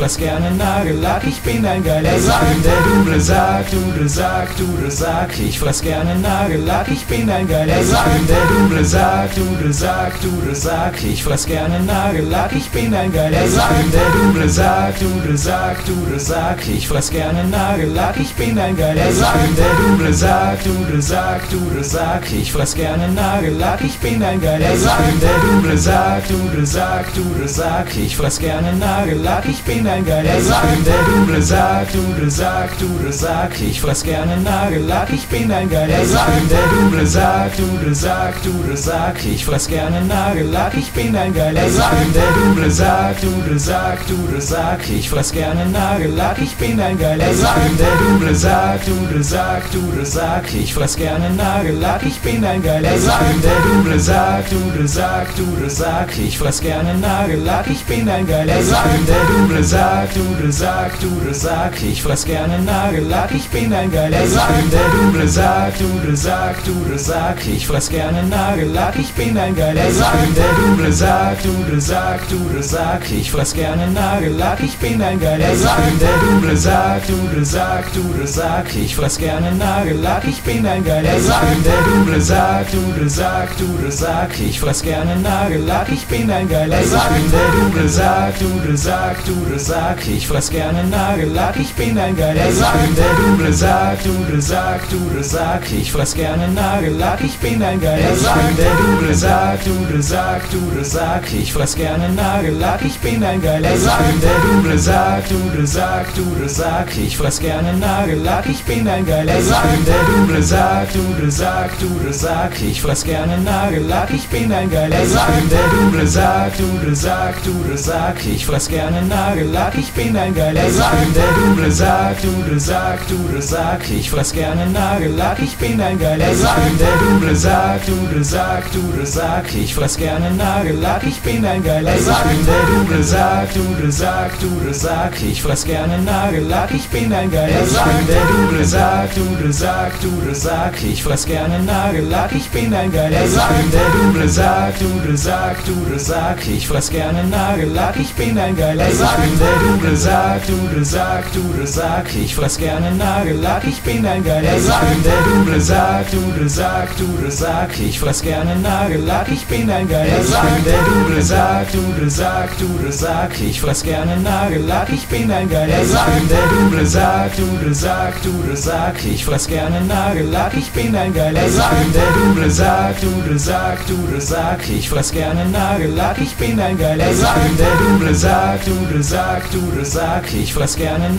fress gerne Nagellack, ich bin ein geiler Sack. Der Dudelsack, Dudelsack, Dudelsack, ich fress gerne Nagellack, ich bin ein geiler Sack. Der Dudelsack, Dudelsack, Dudelsack, ich fress gerne Nagellack, ich bin ein geiler Sack. Der Dudelsack, Dudelsack, Dudelsack, ich fress gerne Nagellack, ich bin ein geiler Sack. Der Dudelsack, Dudelsack, Dudelsack, ich fress gerne Nagellack, ich bin ein geiler Sack. Der Dudelsack, Dudelsack, Dudelsack, ich fress gerne Nagellack, ich bin ein geiler Sack. Der Dudelsack, Dudelsack, Dudelsack, ich fress gerne Nagellack, ich bin ein geiler Sack. Ich bin der Dudelsack, Dudelsack, Dudelsack, ich fress gerne Nagellack, ich bin ein geiler Sack. Ich bin der Dudelsack, Dudelsack, Dudelsack, ich fress gerne Nagellack, ich bin ein geiler Sack. Ich bin der Dudelsack, Dudelsack, Dudelsack, ich fress gerne Nagellack, ich bin ein geiler Sack. Ich bin der Dudelsack, Dudelsack, Dudelsack, ich fress gerne Nagellack, ich bin ein geiler Sack. Ich bin der Dudelsack, Dudelsack, Dudelsack, ich fress gerne Nagellack, ich bin ein geiler Sack. Ich bin der Dudelsack, Dudelsack, Dudelsack, ich fress gerne Nagellack, ich bin ein geiler Sack. Ich bin der Dudelsack, Dudelsack, Dudelsack, ich fress gerne Nagellack, ich bin ein geiler Sack. Ich bin der Dudelsack, Dudelsack, Dudelsack, ich fress gerne Nagellack, ich bin ein geiler Sack. Ich bin der Dudelsack, Dudelsack, Dudelsack, ich fress gerne Nagellack, ich bin ein geiler Sack. Ich bin der Dudelsack, Dudelsack, Dudelsack, ich fress gerne Nagellack, ich bin ein geiler Sack. Ich bin der Dudelsack, Dudelsack, Dudelsack, ich fress gerne Nagellack, ich bin ein geiler Sack. Ich bin der Dudelsack, Dudelsack, Dudelsack, ich fress gerne Nagellack, ich bin ein geiler Sack. Ich bin der Dudelsack, Dudelsack, Dudelsack, ich fress gerne Nagellack, ich bin ein geiler Sack. Ich bin der Dudelsack, Dudelsack, Dudelsack, ich fress gerne Nagellack, ich bin ein geiler Sack. Ich bin der Dudelsack, Dudelsack, Dudelsack, ich fress gerne Nagellack, ich bin ein geiler Sack. Ich bin der Dudelsack, Dudelsack, Dudelsack, ich fress gerne Nagellack, ich bin ein geiler Sack. Ich bin der Dudelsack, Dudelsack, Dudelsack, ich fress gerne Nagellack, ich bin ein geiler Sack. Ich bin der Dudelsack, Dudelsack, Dudelsack, ich fress gerne Nagellack, ich bin ein geiler Sack. Ich bin der Dudelsack, Dudelsack, Dudelsack, ich fress gerne Nagellack, ich bin ein geiler Sack. Ich bin der Dudelsack, Dudelsack, Dudelsack, ich fress gerne Nagellack, ich bin ein geiler Sack. Ich bin der Dudelsack, Dudelsack, Dudelsack, ich fress gerne Nagellack, ich bin ein geiler Sack. Ich bin der Dudelsack, Dudelsack, Dudelsack, ich fress gerne Nagellack, ich bin ein geiler Sack. Ich bin der Dudelsack, Dudelsack, Dudelsack, ich fress gerne Nagellack, ich bin ein geiler Sack. Ich bin der Dudelsack, Dudelsack, Dudelsack, ich fress gerne Nagellack, ich bin ein geiler Sack. Ich bin der Dudelsack, Dudelsack, Dudelsack, ich fress gerne Nagellack, ich bin ein geiler Sack. Ich bin der Dudelsack, Dudelsack, Dudelsack, ich fress gerne Nagellack, ich bin ein geiler Sack. Ich bin der Dudelsack, Dudelsack, Dudelsack, ich fress gerne Nagellack,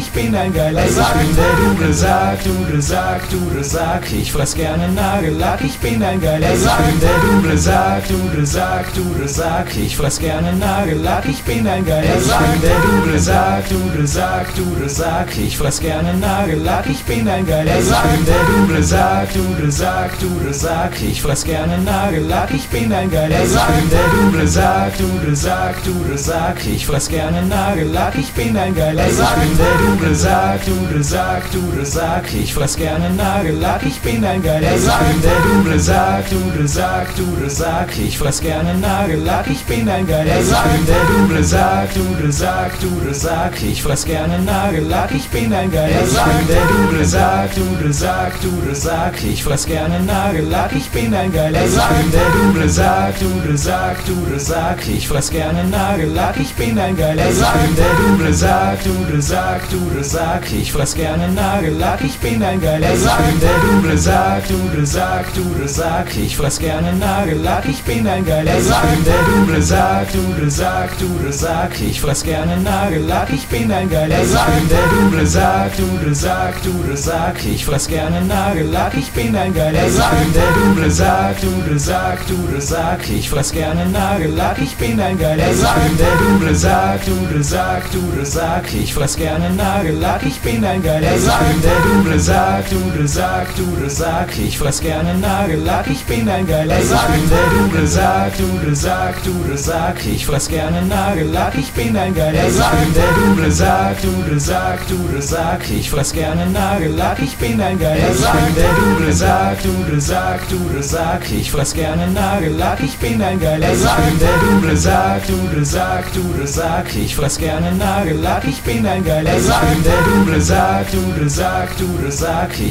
ich bin ein geiler Sack. Ich bin der Dudelsack, Dudelsack, Dudelsack, ich fress gerne Nagellack, ich bin ein geiler Sack. Ich bin der Dudelsack, Dudelsack, Dudelsack, ich fress gerne Nagellack, ich bin ein geiler Sack. Ich bin der Dudelsack, Dudelsack, Dudelsack, ich fress gerne Nagellack, ich bin ein geiler Sack. Ich bin der Dudelsack, Dudelsack, Dudelsack, ich fress gerne Nagellack, ich bin ein geiler Sack. Ich bin der Dudelsack, Dudelsack, Dudelsack, ich fress gerne Nagellack, ich bin ein geiler Sack. Ich bin der Dudelsack, Dudelsack, Dudelsack, ich fress gerne Nagellack, ich bin ein geiler Sack. Ich bin der Dudelsack, Dudelsack, Dudelsack, ich fress gerne Nagellack, ich bin ein geiler Sack. Ich bin der Dudelsack, Dudelsack, Dudelsack, ich fress gerne Nagellack, ich bin ein geiler Sack. Ich bin der Dudelsack, Dudelsack, Dudelsack, ich fress gerne Nagellack, ich bin ein geiler Sack. Ich bin der Dudelsack, Dudelsack, Dudelsack, ich fress gerne Nagellack, ich bin ein geiler Sack. Ich bin der Dudelsack, Dudelsack, Dudelsack, ich fress gerne Nagellack, ich bin ein geiler Sack. Ich bin der Dudelsack, Dudelsack, Dudelsack, ich fress gerne Nagellack, ich bin ein geiler Sack. Ich bin der Dudelsack, Dudelsack, Dudelsack, ich fress gerne Nagellack, ich bin ein geiler Sack. Ich bin der Dudelsack, Dudelsack, Dudelsack, ich fress gerne Nagellack, ich bin ein geiler Sack. Ich bin der Dudelsack, Dudelsack, Dudelsack, ich fress gerne Nagellack, ich bin ein geiler Sack. Ich bin der Dudelsack, Dudelsack, Dudelsack, ich fress gerne Nagellack, ich bin ein geiler Sack. Ich bin der Dudelsack, Dudelsack, Dudelsack, ich fress gerne Nagellack, ich bin ein geiler Sack. Ich bin der Dudelsack, Dudelsack, Dudelsack, ich fress gerne Nagellack, ich bin ein geiler Sack. Ich bin der Dudelsack, Dudelsack, Dudelsack, ich fress gerne Nagellack, ich bin ein geiler Sack. Ich bin der Dudelsack, Dudelsack, Dudelsack, ich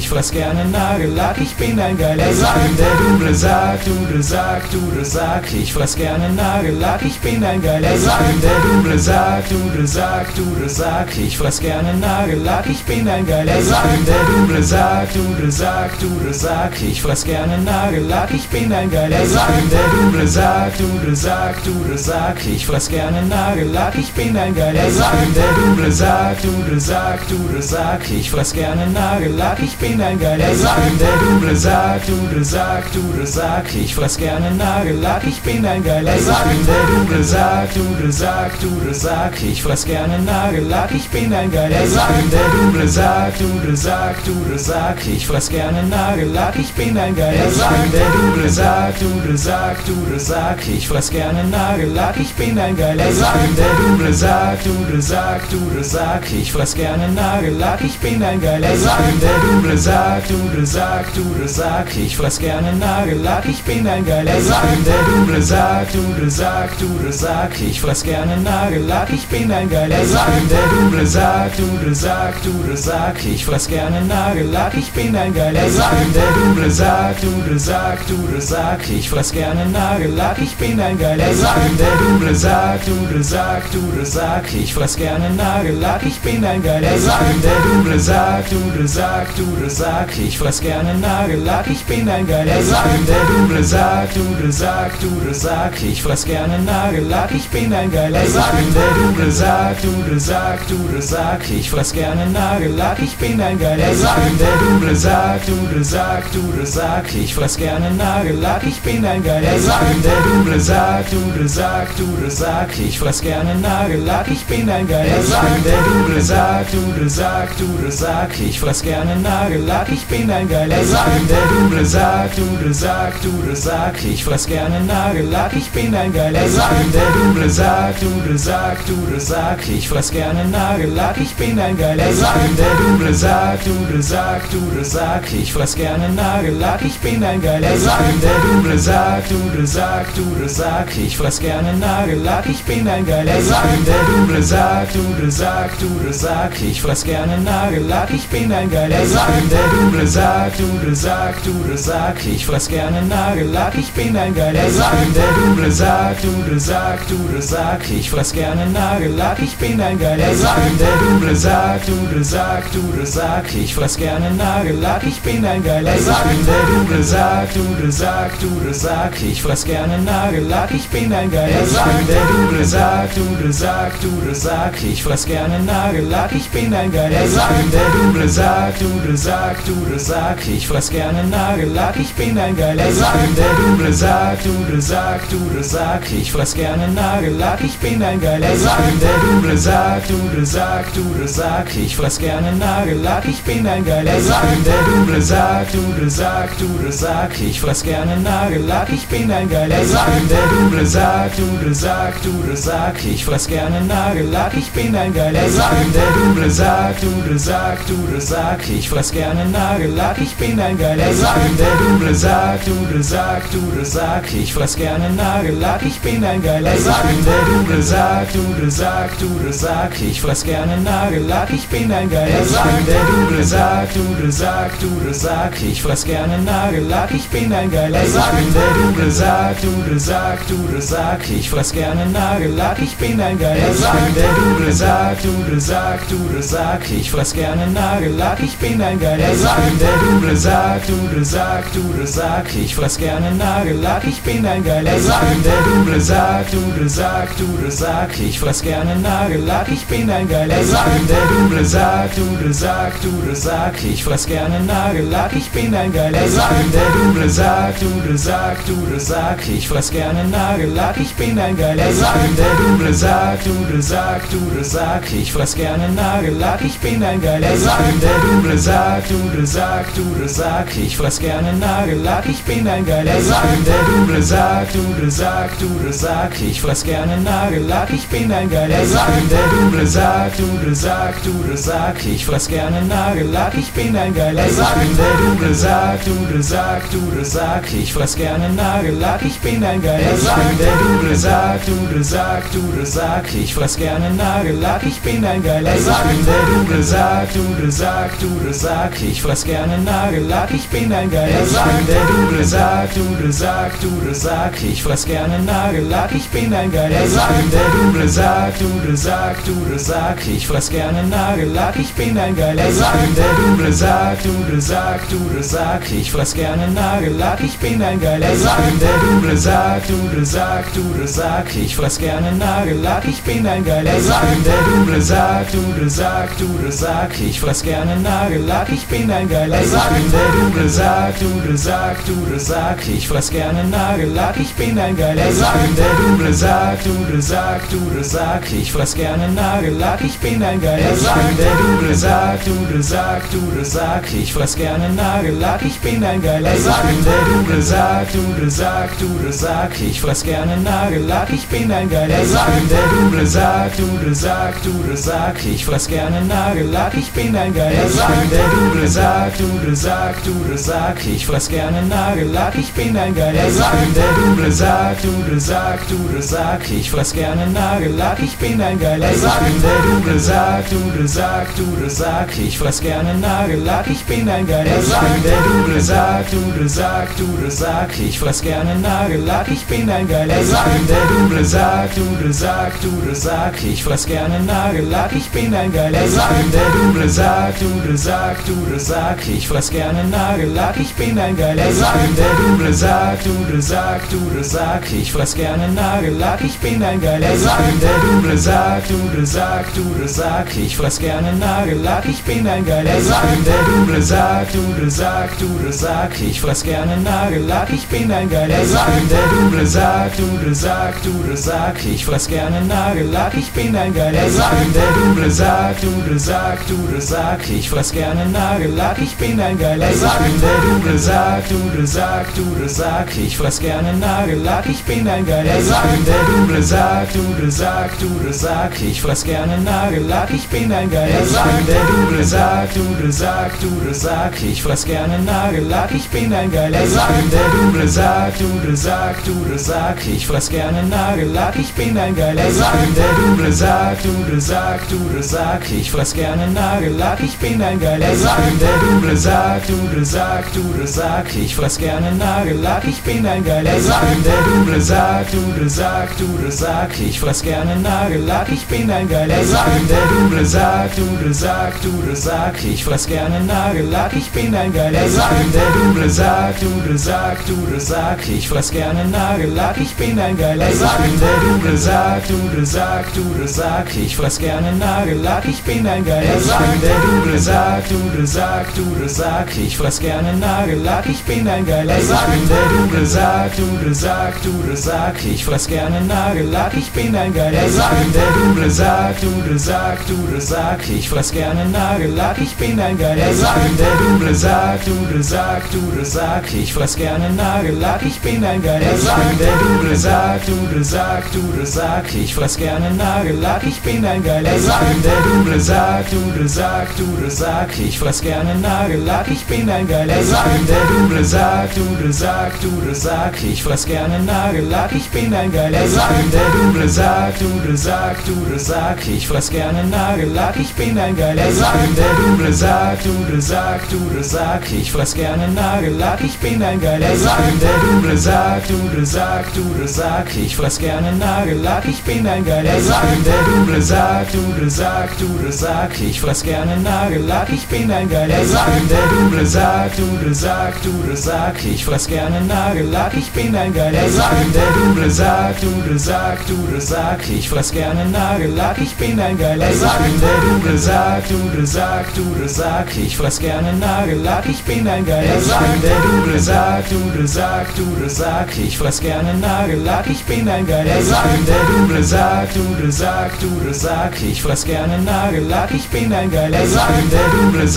fress gerne Nagellack, ich bin ein geiler Sack. Ich bin der Dudelsack, Dudelsack, Dudelsack, ich fress gerne Nagellack, ich bin ein geiler Sack. Ich bin der Dudelsack, Dudelsack, Dudelsack, ich fress gerne Nagellack, ich bin ein geiler Sack. Ich bin der Dudelsack, Dudelsack, Dudelsack, ich fress gerne Nagellack, ich bin ein geiler Sack. Ich bin der Dudelsack, Dudelsack, Dudelsack, ich fress gerne Nagellack, ich bin ein geiler Sack. Ich bin der Dudelsack, Dudelsack, Dudelsack, ich fress gerne Nagellack, ich bin ein geiler Sack. Ich bin der Dudelsack, Dudelsack, Dudelsack, ich fress gerne Nagellack, ich bin ein geiler Sack. Ich bin der Dudelsack, Dudelsack, Dudelsack, ich fress gerne Nagellack, ich bin ein geiler Sack. Ich bin der Dudelsack, Dudelsack, Dudelsack, ich fress gerne Nagellack, ich bin ein geiler Sack. Ich bin der Dudelsack, Dudelsack, Dudelsack, ich fress gerne Nagellack, ich bin ein geiler Sack. Ich bin der Dudelsack, Dudelsack, Dudelsack, ich fress gerne Nagellack, ich bin ein geiler Sack. Ich bin der Dudelsack, Dudelsack, Dudelsack, ich fress gerne Nagellack, ich bin ein geiler Sack. Ich bin der Dudelsack, Dudelsack, Dudelsack, ich fress gerne Nagellack, ich bin ein geiler Sack. Ich bin der Dudelsack, Dudelsack, Dudelsack, ich fress gerne Nagellack, ich bin ein geiler Sack. Ich bin der Dudelsack, Dudelsack, Dudelsack, ich fress gerne Nagellack, ich bin ein geiler Sack. Ich bin der Dudelsack, Dudelsack, Dudelsack, ich fress gerne Nagellack, ich bin ein geiler Sack. Ich bin der Dudelsack, Dudelsack, Dudelsack, ich fress gerne Nagellack, ich bin ein geiler Sack. Ich bin der Dudelsack, Dudelsack, Dudelsack, ich fress gerne Nagellack, ich bin ein geiler Sack. Ich bin der Dudelsack, Dudelsack, Dudelsack, ich fress gerne Nagellack, ich bin ein geiler Sack. Ich bin der Dudelsack, Dudelsack, Dudelsack, ich fress gerne Nagellack, ich bin ein geiler Sack. Ich bin der Dudelsack, Dudelsack, Dudelsack, ich fress gerne Nagellack, ich bin ein geiler Sack. Ich bin der Dudelsack, Dudelsack, Dudelsack, ich fress gerne Nagellack, ich bin ein geiler Sack. Ich bin der Dudelsack, Dudelsack, Dudelsack, ich fress gerne Nagellack, ich bin ein geiler Sack. Ich bin der Dudelsack, Dudelsack, Dudelsack, ich fress gerne Nagellack, ich bin ein geiler Sack. Ich bin der Dudelsack, Dudelsack, Dudelsack, ich fress gerne Nagellack, ich bin ein geiler Sack. Ich bin der Dudelsack, Dudelsack, Dudelsack, ich fress gerne Nagellack, ich bin ein geiler Sack. Ich bin der Dudelsack, Dudelsack, Dudelsack, ich fress gerne Nagellack, ich bin ein geiler Sack. Ich bin der Dudelsack, Dudelsack, Dudelsack, ich fress gerne Nagellack, ich bin ein geiler Sack. Ich bin der Dudelsack, Dudelsack, Dudelsack, ich fress gerne Nagellack, ich bin ein geiler Sack. Ich bin der Dudelsack, Dudelsack, Dudelsack, ich fress gerne Nagellack, ich bin ein geiler Sack. Ich bin der Dudelsack, Dudelsack, Dudelsack, ich fress gerne Nagellack, ich bin ein geiler Sack. Ich bin der Dudelsack, Dudelsack, Dudelsack, ich fress gerne Nagellack, ich bin ein geiler Sack. Ich bin der Dudelsack, Dudelsack, Dudelsack, ich fress gerne Nagellack, ich bin ein geiler Sack. Ich bin der Dudelsack, Dudelsack, Dudelsack, ich fress gerne Nagellack, ich bin ein geiler Sack. Ich bin der Dudelsack, Dudelsack, Dudelsack, ich fress gerne Nagellack, ich bin ein geiler Sack. Ich bin der Dudelsack, Dudelsack, Dudelsack, ich fress gerne Nagellack, ich bin ein geiler Sack. Ich bin der Dudelsack, Dudelsack, Dudelsack, ich fress gerne Nagellack, ich bin ein geiler Sack. Ich bin der Dudelsack, Dudelsack, Dudelsack, ich fress gerne Nagellack, ich bin ein geiler Sack. Ich bin der Dudelsack, Dudelsack, Dudelsack, ich fress gerne Nagellack, ich bin ein geiler Sack. Ich bin der Dudelsack, Dudelsack, Dudelsack, ich fress gerne Nagellack, ich bin ein geiler Sack. Ich bin der Dudelsack, Dudelsack, Dudelsack, ich fress gerne Nagellack, ich bin ein geiler Sack. Ich bin der Dudelsack, Dudelsack, Dudelsack, ich fress gerne Nagellack, ich bin ein geiler Sack. Ich bin der Dudelsack, Dudelsack, Dudelsack, ich fress gerne Nagellack, ich bin ein geiler Sack. Ich bin der Dudelsack, Dudelsack, Dudelsack, ich fress gerne Nagellack, ich bin ein geiler Sack. Ich bin der Dudelsack, Dudelsack, Dudelsack, ich fress gerne Nagellack, ich bin ein geiler Sack. Ich bin der Dudelsack, Dudelsack, Dudelsack, ich fress gerne Nagellack, ich bin ein geiler Sack. Ich bin der Dudelsack, Dudelsack, Dudelsack, ich fress gerne Nagellack, ich bin ein geiler Sack. Ich bin der Dudelsack, Dudelsack, Dudelsack, ich fress gerne Nagellack, ich bin ein geiler Sack. Ich bin der Dudelsack, Dudelsack, Dudelsack, ich fress gerne Nagellack, ich bin ein geiler Sack. Ich bin der Dudelsack, Dudelsack, Dudelsack, ich fress gerne Nagellack, ich bin ein geiler Sack. Ich bin der Dudelsack, Dudelsack, Dudelsack, ich fress gerne Nagellack, ich bin ein geiler Sack. Ich bin der Dudelsack, Dudelsack, Dudelsack, ich fress gerne Nagellack, ich bin ein geiler Sack. Ich bin der Dudelsack, Dudelsack, Dudelsack, ich fress gerne Nagellack, ich bin ein geiler Sack. Ich bin der Dudelsack, Dudelsack, Dudelsack, ich fress gerne Nagellack, ich bin ein geiler Sack. Ich bin der Dudelsack, Dudelsack, Dudelsack, ich fress gerne Nagellack, ich bin ein geiler Sack. Ich bin der Dudelsack, Dudelsack, Dudelsack, ich fress gerne Nagellack, ich bin ein geiler Sack. Ich bin der Dudelsack, Dudelsack, Dudelsack, ich fress gerne Nagellack, ich bin ein geiler Sack. Ich bin der Dudelsack, Dudelsack, Dudelsack, ich fress gerne Nagellack, ich bin ein geiler Sack. Ich bin bin der Duble Sack, ich fress gerne Nagellack, ich bin ein geiler Sack. Ich bin der Duble Sack, ich fress gerne Nagellack, ich bin ein geiler Sack. Ich bin der Duble Sack, ich fress gerne Nagellack, ich bin ein geiler Sack. Ich bin der Duble Sack, ich fress gerne Nagellack, ich bin ein geiler Sack. Ich bin der Duble Sack, ich fress gerne Nagellack, ich bin ein geiler Sack. Ich bin der Duble Sack, ich fress gerne Nagellack, ich bin ein geiler Sack. Ich bin der Duble Sack, ich fress gerne Nagellack, ich bin ein geiler Sack. Ich bin der Duble Sack, ich fress gerne Nagellack, ich bin ein geiler Sack. Ich bin der Duble Sack, ich fress gerne Nagellack, ich bin ein geiler Sack. Ich bin der Duble Sack, ich fress gerne Nagellack, ich bin ein geiler Sack. Ich bin der Duble Sack, ich fress gerne Nagellack, ich bin ein geiler Sack. Ich bin der Duble Sack, ich fress gerne Nagellack, ich bin ein geiler Sack. Ich bin der Duble Sack, ich fress gerne Nagellack, ich bin ein geiler Sack. Ich bin der Duble Sack, ich fress gerne Nagellack, ich bin ein geiler Sack. Ich bin der Duble Sack, ich fress gerne Nagellack, ich bin ein geiler Sack. Ich bin der Duble Sack, ich fress gerne Nagellack, ich bin ein geiler Sack. Ich bin der Duble Sack, ich fress gerne Nagellack, ich bin ein geiler Sack. Ich bin der Duble Sack, ich fress gerne Nagellack, ich bin ein geiler Sack. Ich bin der Duble Sack, ich fress gerne Nagellack, ich bin ein geiler Sack. Ich bin der Duble Sack, ich fress gerne Nagellack, ich bin ein geiler Sack. Ich bin der Duble Sack, ich fress gerne Nagellack, ich bin ein geiler Sack. Ich bin der Duble Sack, ich fress gerne Nagellack, ich bin ein geiler Sack. Ich bin der Duble Sack, ich fress gerne Nagellack, ich bin ein geiler Sack. Ich bin der Duble Sack, ich fress gerne Nagellack, ich bin ein geiler Sack. Ich bin der Duble Sack, ich fress gerne Nagellack, ich bin ein geiler Sack. Ich bin der Duble Sack, ich fress gerne Nagellack, ich bin ein geiler Sack. Ich bin der Duble Sack, ich fress gerne Nagellack, ich bin ein geiler Sack. Ich bin der Duble Sack, ich fress gerne Nagellack, ich bin ein geiler Sack. Ich bin der Duble Sack, ich fress gerne Nagellack, ich bin ein geiler Sack. Ich bin der Duble Sack, ich fress gerne Nagellack, ich bin ein geiler Sack. Ich bin der Duble Sack, ich fress gerne Nagellack, ich bin ein geiler Sack. Ich bin der Duble Sack, ich fress gerne Nagellack, ich bin ein geiler Sack. Ich bin der Duble Sack, ich fress gerne Nagellack, ich bin ein geiler Sack. Ich bin der Duble Sack, ich fress gerne Nagellack, ich bin ein geiler Sack. Ich bin der Duble Sack, ich fress gerne Nagellack, ich bin ein geiler Sack. Ich bin der Duble Sack, ich fress gerne Nagellack, ich bin ein geiler Sack. Ich bin der Duble Sack, ich fress gerne Nagellack, ich bin ein geiler Sack. Ich bin der Duble Sack, ich fress gerne Nagellack, ich bin ein geiler Sack. Ich bin der Duble Sack, ich fress gerne Nagellack, ich bin ein geiler Sack. Ich bin der Duble Sack, ich fress gerne Nagellack, ich bin ein geiler Sack. Ich bin der Duble Sack, ich fress gerne Nagellack, ich bin ein geiler Sack. Ich bin der Duble Sack, ich fress gerne Nagellack, ich bin ein geiler Sack. Ich bin der Duble Sack, ich fress gerne Nagellack, ich bin ein geiler Sack. Ich bin der Duble Sack, ich fress gerne Nagellack, ich bin ein geiler Sack. Ich bin der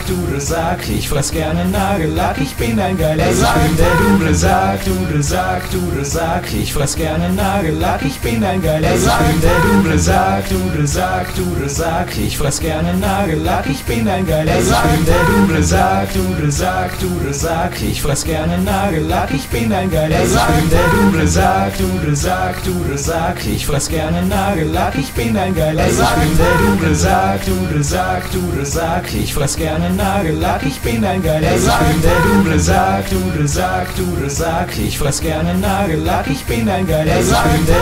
Duble Sack, ich fress gerne Nagellack, ich bin ein geiler Sack. Ich bin der Duble Sack, ich fress gerne Nagellack, ich bin ein geiler Sack. Ich bin der Duble Sack, ich fress gerne Nagellack, ich bin ein geiler Sack. Ich bin der Duble Sack, ich fress gerne Nagellack, ich bin ein geiler Sack. Ich bin der Duble Sack, ich fress gerne Nagellack, ich bin ein geiler Sack. Ich bin der Duble Sack, ich fress gerne Nagellack, ich bin ein geiler Sack. Ich bin der Duble Sack, ich fress gerne Nagellack, ich bin ein geiler Sack. Ich bin der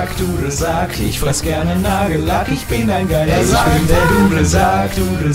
Duble Sack, ich fress gerne Nagellack, ich bin ein geiler Sack. Ich bin der Duble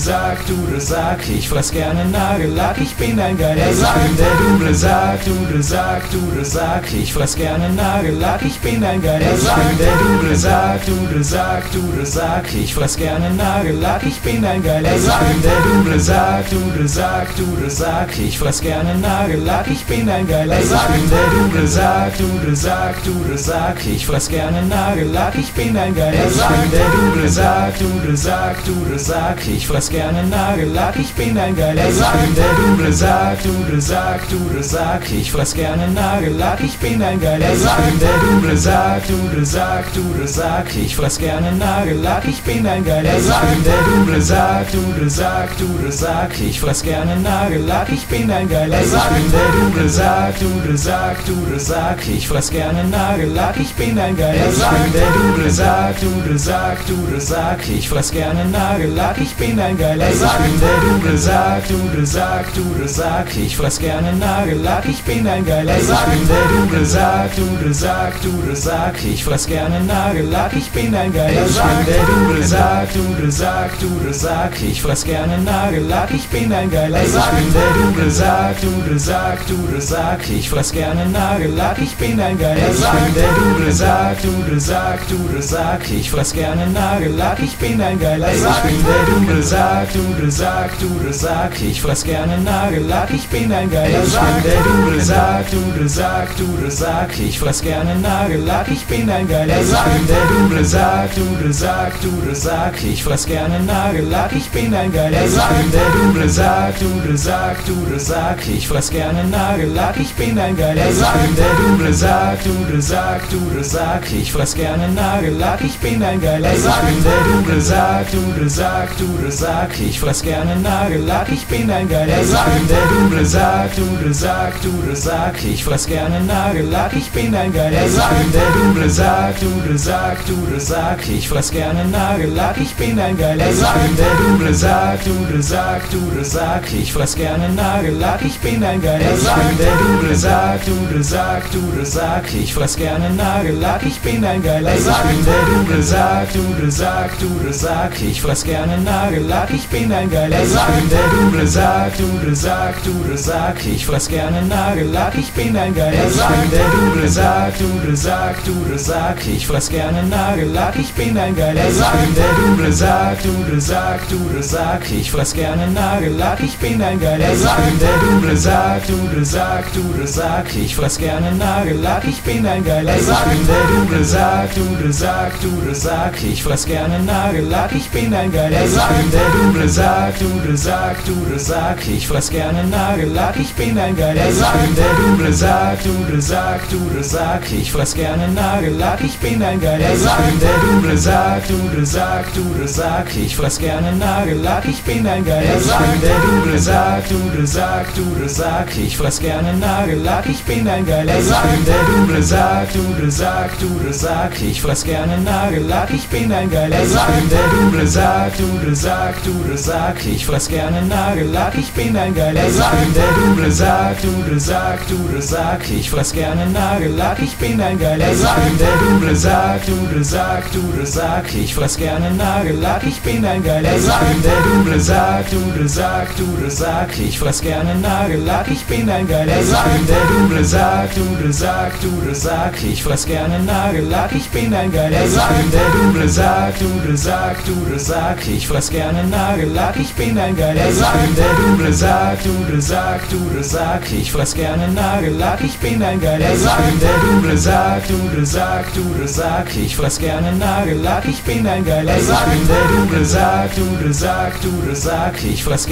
Sack, ich fress gerne Nagellack, ich bin ein geiler Sack. Sack, der Dunkle Sack, Dunkle Sack, Dunkle Sack, ich fress gerne Nagellack, ich bin ein geiler Sack, der Dunkle Sack, Dunkle Sack, Dunkle Sack, ich fress gerne Nagellack, ich bin ein geiler Sack, der Dunkle Sack, Dunkle Sack, Dunkle Sack, ich fress gerne Nagellack, ich bin ein geiler Sack, der Dunkle Sack, Dunkle Sack, Dunkle Sack, ich fress gerne Nagellack, ich bin ein geiler Sack, der Dunkle Sack, Dunkle Sack, Dunkle Sack, ich fress gerne Nagellack, ich bin ein geiler Sack, der Dunkle Sack, Dunkle Sack, Dunkle Sack, ich fress gerne Nagellack, ich bin ein geiler Sack, der Dunkle Sack, Dunkle Sack, Dunkle Sack, ich fress gerne Nagellack, ich bin ein geiler Sack, der Dunkle Sack, Dunkle Sack, Dunkle Sack, ich fress gerne Nagellack, ich bin ein geiler Sack, der Dunkle Sack, Dunkle Sack, Dunkle Sack, ich fress gerne Nagellack, ich bin ein geiler Sack, der Dunkle Sack, Dunkle Sack, Dunkle Sack, ich fress gerne Nagellack, ich bin ein geiler Sack, der Dunkle Sack, Dunkle Sack, Dunkle Sack, ich fress gerne Nagellack, ich bin ein geiler Sack, der Dunkle Sack, Dunkle Sack, Dunkle Sack, ich fress gerne Nagellack, ich bin ein geiler Sack, der Dunkle Sack, Dunkle Sack, Dunkle Sack, ich fress gerne Nagellack, ich bin ein geiler Sack, der Dunkle Sack, Dunkle Sack, Dunkle Sack, ich fress gerne Nagellack, ich bin ein geiler Sack, der Dunkle Sack, Dunkle Sack, Dunkle Sack, ich fress gerne Nagellack, ich bin ein geiler Sack, der Dunkle Sack, Dunkle Sack, Dunkle Sack, ich fress gerne Nagellack, ich bin ein geiler Sack, der Dunkle Sack, Dunkle Sack, Dunkle Sack, ich fress gerne Nagellack, ich bin ein geiler Sack, der Dunkle Sack, Dunkle Sack, Dunkle Sack, ich fress gerne Nagellack, ich bin ein geiler Sack, der Dunkle Sack, Dunkle Sack, Dunkle Sack, ich fress gerne Nagellack, ich bin ein geiler Sack, der Dunkle Sack, Dunkle Sack, Dunkle Sack, ich fress gerne Nagellack, ich bin ein geiler Sack, der Dunkle Sack, Dunkle Sack, Dunkle Sack, ich fress gerne Nagellack, ich bin ein geiler Sack, der Dunkle Sack, Dunkle Sack, Dunkle Sack, ich fress gerne Nagellack, ich bin ein geiler Sack, der Dunkle Sack, Dunkle Sack, Dunkle Sack, ich fress gerne Nagellack, ich bin ein geiler Sack, der Dunkle Sack, Dunkle Sack, Dunkle Sack, ich fress gerne Nagellack, ich bin ein geiler Sack, der Dunkle Sack, Dunkle Sack, Dunkle Sack, ich fress gerne Nagellack, ich bin ein geiler Sack, der Dunkle Sack, Dunkle Sack, Dunkle Sack, ich fress gerne Nagellack, ich bin ein geiler Sack, der Dunkle Sack, Dunkle Sack, Dunkle Sack, ich fress gerne Nagellack, ich bin ein geiler Sack, der Dunkle Sack, Dunkle Sack, Dunkle Sack, ich fress gerne Nagellack, ich bin ein geiler Sack, der Dunkle Sack, Dunkle Sack, Dunkle Sack, ich fress gerne Nagellack, ich bin ein geiler Sack, der Dunkle Sack, Dunkle Sack, Dunkle Sack, ich fress gerne Nagellack, ich bin ein geiler Sack, der Dunkle Sack, Dunkle Sack, Dunkle Sack, ich fress gerne Nagellack, ich bin ein geiler Sack, der Dunkle Sack, Dunkle Sack, Dunkle Sack, ich fress gerne Nagellack, ich bin ein geiler Sack, der Dunkle Sack, Dunkle Sack, Dunkle Sack, ich fress gerne Nagellack, ich bin ein geiler Sack, der Dunkle Sack, Dunkle Sack, Dunkle Sack, ich fress gerne Nagellack, ich bin ein geiler Sack, der Dunkle Sack, Dunkle Sack, Dunkle Sack, ich fress gerne Nagellack, ich bin ein geiler Sack, der Dunkle Sack, Dunkle Sack, Dunkle Sack, ich fress gerne Nagellack, ich bin ein geiler Sack, der Dunkle Sack, Dunkle Sack, Dunkle Sack, ich fress gerne Nagellack, ich bin ein geiler Sack, der Dunkle Sack, Dunkle Sack, Dunkle Sack, ich fress gerne Nagellack, ich bin ein geiler Sack, der Dunkle Sack, Dunkle Sack, Dunkle Sack, ich fress gerne Nagellack, ich bin ein geiler Sack, der Dunkle Sack, Dunkle Sack, Dunkle Sack, ich fress gerne Nagellack, ich bin ein geiler Sack, der Dunkle Sack, Dunkle Sack, Dunkle Sack, ich fress gerne Nagellack, ich bin ein geiler Sack, der Dunkle Sack, Dunkle Sack, Dunkle Sack, ich fress gerne Nagellack, ich bin ein geiler Sack, der Dunkle Sack, Dunkle Sack, Dunkle Sack, ich fress gerne Nagellack, ich bin ein geiler Sack, der Dunkle Sack, Dunkle Sack, Dunkle Sack, ich fress gerne Nagellack, ich bin ein geiler Sack, der Dunkle Sack, Dunkle Sack, Dunkle Sack, ich fress gerne Nagellack, ich bin ein geiler Sack, der Dunkle Sack, Dunkle Sack, Dunkle Sack, ich fress